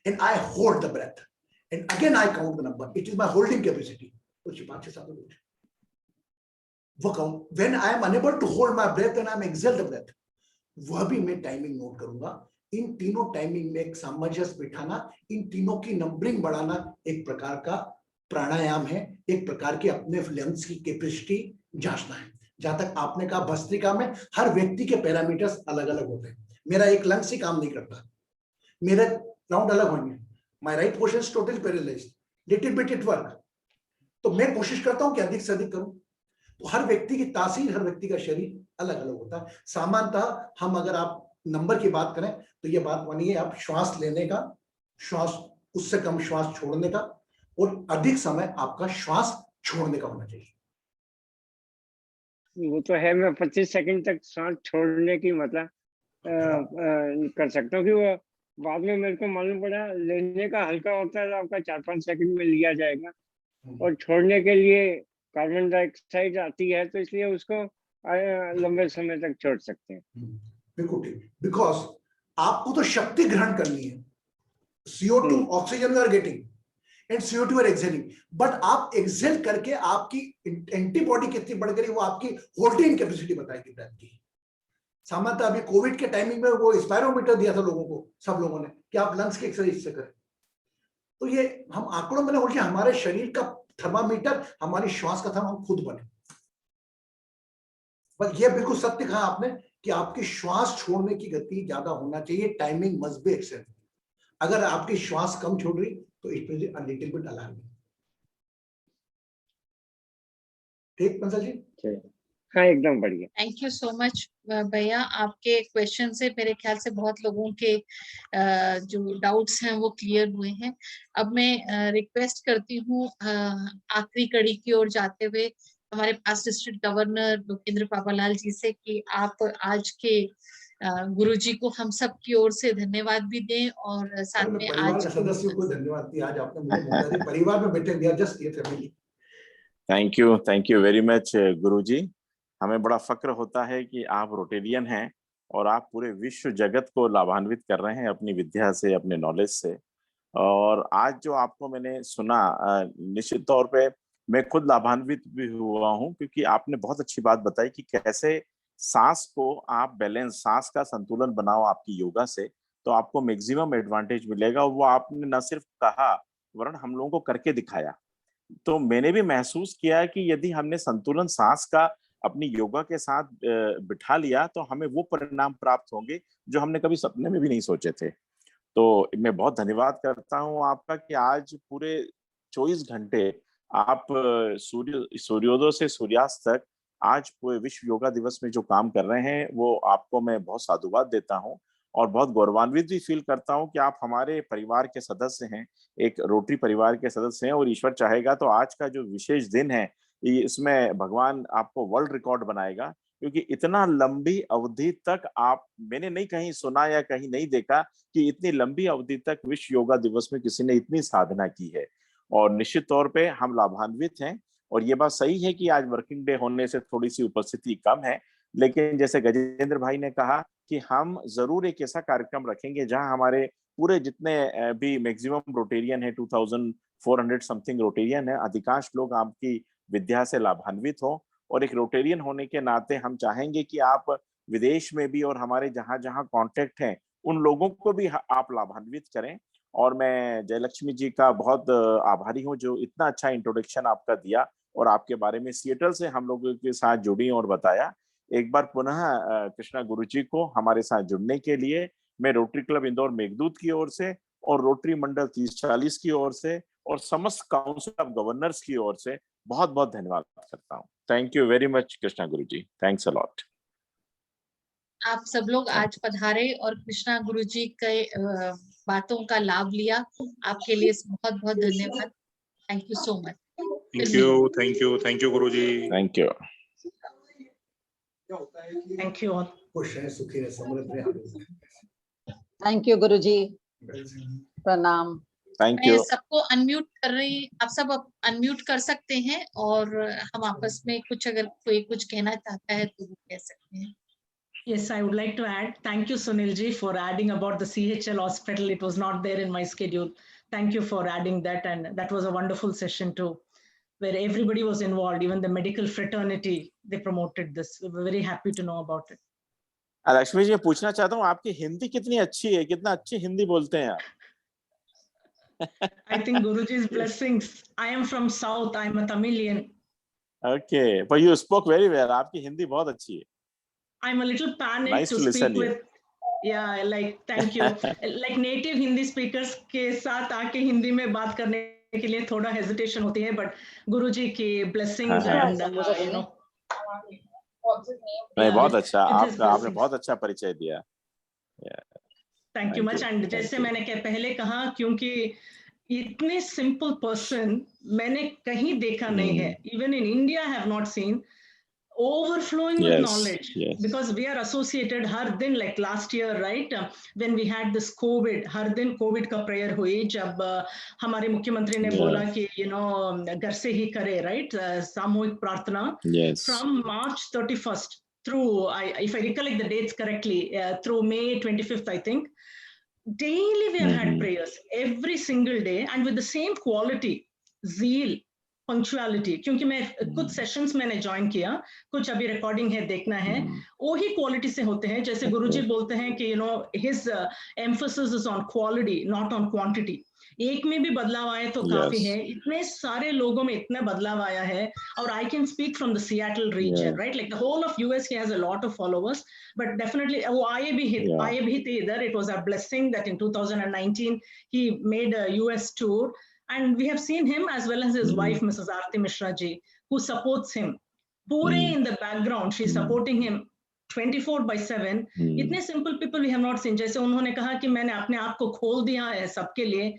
And I hold the breath, and again I count the number. It is my holding capacity. वो count. When I am unable to hold my breath and I am exhale the breath, वह भी मैं timing note करूंगा। इन तीनों timing में एक सामंजस्य बिठाना, इन तीनों की नंबरिंग बढ़ाना एक प्रकार का प्राणायाम है, एक प्रकार की अपने लंग्स की कैपेसिटी जांचना है। जहां तक आपने कहा भस्त्रिका में हर व्यक्ति के पैरामीटर्स अलग अलग होते हैं। मेरा एक लंग्स ही काम नहीं करता, मेरे राउंड अलग होंगे, my right portion is totally paralysed, little bit it work, तो मैं कोशिश करता हूं कि अधिक से अधिक करूं। तो हर व्यक्ति की तासीर, हर व्यक्ति का शरीर अलग अलग होता है। सामान्यतः हम अगर आप नंबर की बात करें तो ये बात बनी है आप श्वास लेने का, श्वास उससे कम श्वास छोड़ने का, और अधिक समय आपका श्वास छोड़ने का होना चाहिए। वो तो है, मैं 25 सेकंड तक सांस छोड़ने की मतलब कर सकता हूँ कि वो बाद में मेरे को मालूम पड़ा लेने का हल्का होता है तो आपका 4-5 सेकंड में लिया जाएगा, और छोड़ने के लिए कार्बन डाइऑक्साइड आती है तो इसलिए उसको लंबे समय तक छोड़ सकते हैं। बिल्कुल ठीक, बिकॉज आपको तो शक्ति ग्रहण करनी है। CO2 oxygen you are getting and CO2 are exhaling, but आप एक्सहेल करके आपकी एंटीबॉडी कितनी बढ़ गई वो आपकी होल्डिंग कैपेसिटी बताएगी ब्रेथ की। सामान्यतः अभी कोविड के टाइमिंग में वो स्पायरोमीटर दिया था लोगों को, सब लोगों ने, कि आप लंग्स की एक्सरसाइज से करें। तो ये हम आंकड़ों में बोल के हमारे शरीर का थर्मामीटर, हमारी श्वास का थर्म हम खुद बने। पर ये बिल्कुल सत्य कहा आपने कि आपकी श्वास छोड़ने की गति ज्यादा होना चाहिए, टाइमिंग मस्ट बी एक्सेलेंट। अगर आपकी श्वास कम छोड़ रही तो it will be a little bit alarming. ठीक बंसल जी? हाँ एकदम बढ़िया। थैंक यू सो मच भैया, आपके क्वेश्चन से मेरे ख्याल से बहुत लोगों के जो डाउट्स हैं वो क्लियर हुए हैं। अब मैं रिक्वेस्ट करती हूँ आखिरी कड़ी की ओर जाते हुए हमारे पास डिस्ट्रिक्ट गवर्नर लोकेंद्र पापालाल जी से कि आप आज के गुरुजी को हम सब की ओर से धन्यवाद भी दें, और साथ में परिवार आज के सदस्यों को धन्यवाद दिया। आज आपने मुझे मोटारी परिवार में बैठे दिया, जस्ट ये family. Thank you very much Guruji. हमें बड़ा फक्र होता है कि आप रोटेरियन हैं और आप पूरे विश्व जगत को लाभान्वित कर रहे हैं अपनी विद्या से, अपने नॉलेज से। और आज जो आपको मैंने सुना, निश्चित तौर पे मैं खुद लाभान्वित भी हुआ हूँ, क्योंकि आपने बहुत अच्छी बात बताई कि कैसे सांस को आप बैलेंस, सांस का संतुलन बनाओ आपकी योगा से, तो आपको मैक्सिमम एडवांटेज मिलेगा। वो आपने न सिर्फ कहा वरन हम लोगों को करके दिखाया। तो मैंने भी महसूस किया कि यदि हमने संतुलन सांस का अपनी योगा के साथ बिठा लिया तो हमें वो परिणाम प्राप्त होंगे जो हमने कभी सपने में भी नहीं सोचे थे। तो मैं बहुत धन्यवाद करता हूँ आपका कि आज पूरे 24 घंटे आप सूर्योदय से सूर्यास्त तक आज पूरे विश्व योगा दिवस में जो काम कर रहे हैं वो आपको मैं बहुत साधुवाद देता हूँ और बहुत गौरवान्वित भी फील करता हूँ कि आप हमारे परिवार के सदस्य हैं, एक रोटरी परिवार के सदस्य हैं। और ईश्वर चाहेगा तो आज का जो विशेष दिन है इसमें भगवान आपको वर्ल्ड रिकॉर्ड बनाएगा, क्योंकि इतना लंबी अवधि तक मैंने नहीं कहीं सुना या कहीं नहीं देखा कि इतनी लंबी अवधि तक विश्व योगा दिवस में किसी ने इतनी साधना की है। और निश्चित तौर पे हम लाभान्वित हैं। और ये बात सही है कि आज वर्किंग डे होने से थोड़ी सी उपस्थिति कम है, लेकिन जैसे गजेंद्र भाई ने कहा कि हम जरूर एक ऐसा कार्यक्रम रखेंगे जहां हमारे पूरे जितने भी मैक्सिमम रोटेरियन है, 2400 समथिंग रोटेरियन है, अधिकांश लोग आपकी विद्या से लाभान्वित हो। और एक रोटेरियन होने के नाते हम चाहेंगे कि आप विदेश में भी और हमारे जहां जहां कांटेक्ट हैं उन लोगों को भी आप लाभान्वित करें। और मैं जयलक्ष्मी जी का बहुत आभारी हूँ जो इतना अच्छा इंट्रोडक्शन आपका दिया और आपके बारे में सिएटल से हम लोगों के साथ जुड़ी और बताया। एक बार पुनः कृष्णा गुरुजी को हमारे साथ जुड़ने के लिए मैं रोटरी क्लब इंदौर मेघदूत की ओर से और रोटरी मंडल 3040 की ओर से और समस्त काउंसिल ऑफ गवर्नर्स की ओर से बहुत बहुत धन्यवाद करता हूँ। Thank you very much Krishna Guruji, thanks a lot. आप सब लोग आज पधारे और कृष्णा गुरुजी के बातों का लाभ लिया, आपके लिए बहुत बहुत धन्यवाद। Thank you so much. Thank you Guruji. Thank you. Thank you all. खुश रहे, सुखी रहे, समृद्ध रहे। थैंक यू गुरुजी, प्रणाम। थैंक मैं यू। सबको अनम्यूट कर रही, आप सब अनम्यूट कर सकते हैं और हम आपस में कुछ, अगर कोई कुछ कहना चाहता है तो वो कह सकते हैं। Yes, I would like to add. Thank you, Sunil ji, for adding about the CHL hospital. It was not there in my schedule. Thank you for adding that, and that was a wonderful session too, where everybody was involved, even the medical fraternity. They promoted this. We were very happy to know about it. Lakshmi ji, मैं पूछना चाहता हूँ आपकी हिंदी कितनी अच्छी है, कितना अच्छी हिंदी बोलते हैं आप? I think Guruji's blessings. I am from South. I am a Tamilian. Okay, but you spoke very well. आपकी हिंदी बहुत अच्छी है. I'm a little panicked Nice to to speak listen you. with. Yeah, like thank you. Like native Hindi speakers के साथ आके हिंदी में बात करने के लिए थोड़ा हेजिटेशन होती है, but गुरुजी की blessings and you know. नहीं, बहुत अच्छा, with his आपने blessings. बहुत अच्छा परिचय दिया। Thank you much. And जैसे मैंने पहले कहा, क्योंकि इतने simple person मैंने कहीं देखा नहीं है, even in India I have not seen, overflowing with knowledge, because we are associated हर दिन, like last year, right, when we had this COVID, हर दिन COVID का prayer हुई, जब हमारे मुख्यमंत्री ने बोला कि you know घर से ही करे, right, सामूहिक प्रार्थना, from March 31st through, if I recollect the dates correctly, through May 25th, I think, daily we have had prayers every single day, and with the same quality, zeal, punctuality. क्योंकि मैं कुछ sessions मैंने join किया, कुछ अभी recording है, देखना है, वही क्वालिटी से होते हैं, जैसे गुरुजी बोलते हैं कि you know his emphasis is on quality, not on quantity. एक में भी बदलाव आए तो काफी है, इतने सारे लोगों में इतना बदलाव आया है, और I can speak from the Seattle region, right, like the whole of US, he has a lot of followers, but definitely वो आए भी थे इधर. It was a blessing that in 2019 he made a US tour, and we have seen him as well as his wife Mrs. Aarti Mishra ji, who supports him पूरे in the background. She's supporting him 24/7. इतने simple people we have not seen. जैसे उन्होंने कहा कि मैंने अपने आप को खोल दिया है सबके लिए,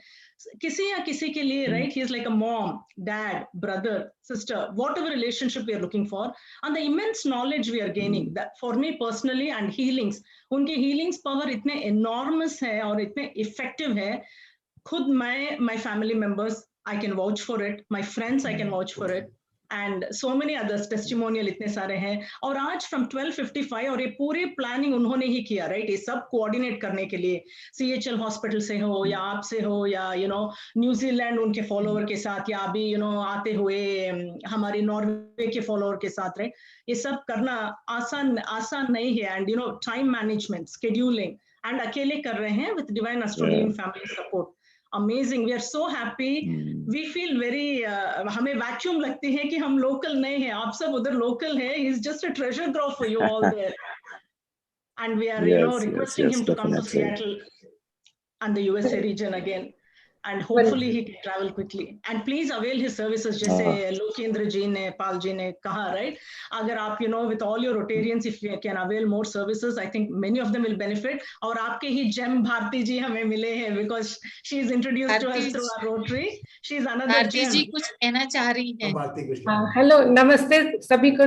किसी या किसी के लिए, right? He is like a mom, dad, brother, sister, whatever relationship we are looking for, and the immense knowledge we are gaining. That for me personally, and healings, उनके healings power इतने enormous है और इतने effective है. खुद my family members, I can vouch for it. My friends, I can vouch for it. And so many others, testimonial इतने सारे हैं. और आज from 12:55, और ये पूरी planning उन्होंने ही किया, right? ये सब coordinate करने के लिए, CHL hospital से हो या आप से हो या you know न्यूजीलैंड उनके follower के साथ, या अभी you know आते हुए हमारे नॉर्वे के follower के साथ, right? ये सब करना आसान नहीं है, and you know time management, scheduling, and अकेले कर रहे हैं with Divine Astrology family support. Amazing. We are so happy. We feel very हमें वैक्यूम लगती है कि हम लोकल नहीं हैं, आप सब उधर लोकल हैं. He's just a treasure trove for you all there. And we are you know requesting him to come to Seattle and the USA region again, and hopefully he can travel quickly, and please avail his services. जैसे लोकेंद्र जी ने, पाल जी ने कहा, right, अगर आप you know with all your Rotarians, if you can avail more services, I think many of them will benefit. और आपके ही GeM Bharti जी हमें मिले हैं, because she is introduced to us through our Rotary. She is another Bharti gem. जी कुछ कहना चाह रही हैं. हेलो, नमस्ते सभी को,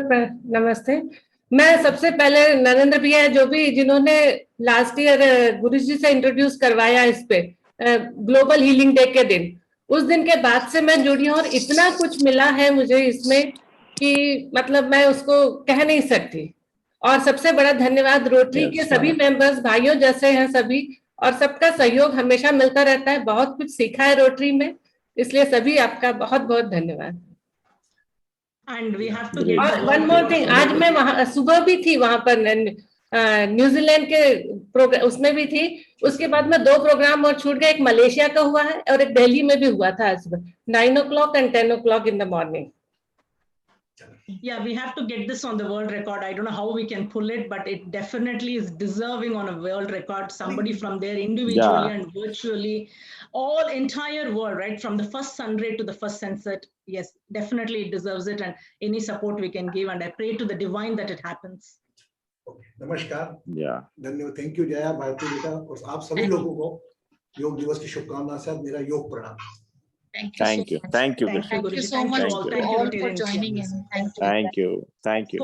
नमस्ते. मैं सबसे पहले नरेंद्र भैया जो भी जिन्होंने लास्ट ईयर गुरुजी से इंट्रोड्यूस करवाया इस पे ग्लोबल हीलिंग डे के दिन, उस दिन के बाद से मैं जुड़ी हूँ और इतना कुछ मिला है मुझे इसमें कि मतलब मैं उसको कह नहीं सकती. और सबसे बड़ा धन्यवाद रोटरी के सभी मेंबर्स, भाइयों जैसे हैं सभी, और सबका सहयोग हमेशा मिलता रहता है. बहुत कुछ सीखा है रोटरी में, इसलिए सभी आपका बहुत बहुत धन्यवाद. And we have to get one more thing, आज मैं वहाँ सुबह भी थी वहां पर न्यूजीलैंड के प्रोग्राम, उसमें भी थी. उसके बाद में 2 प्रोग्राम और छूट गए. एक मलेशिया का हुआ है और एक दिल्ली में भी हुआ था सुबह 9 o'clock and 10 o'clock in the morning. Yeah, we have to get this on the world record. I don't know how we can pull it, but it definitely is deserving on a world record. Somebody from there individually and virtually, all entire world, right? From the first sunray to the first sunset. Yes, definitely it deserves it, and any support we can give. And I pray to the divine that it happens. Okay. नमस्कार. धन्यवाद. Thank you Jaya Bharti बेटा, और आप सभी लोगों को योग दिवस की शुभकामनाएं साथ मेरा योग प्रणाम. Thank you. Thank you. Thank you so much to all for joining in. Thank you. Thank you.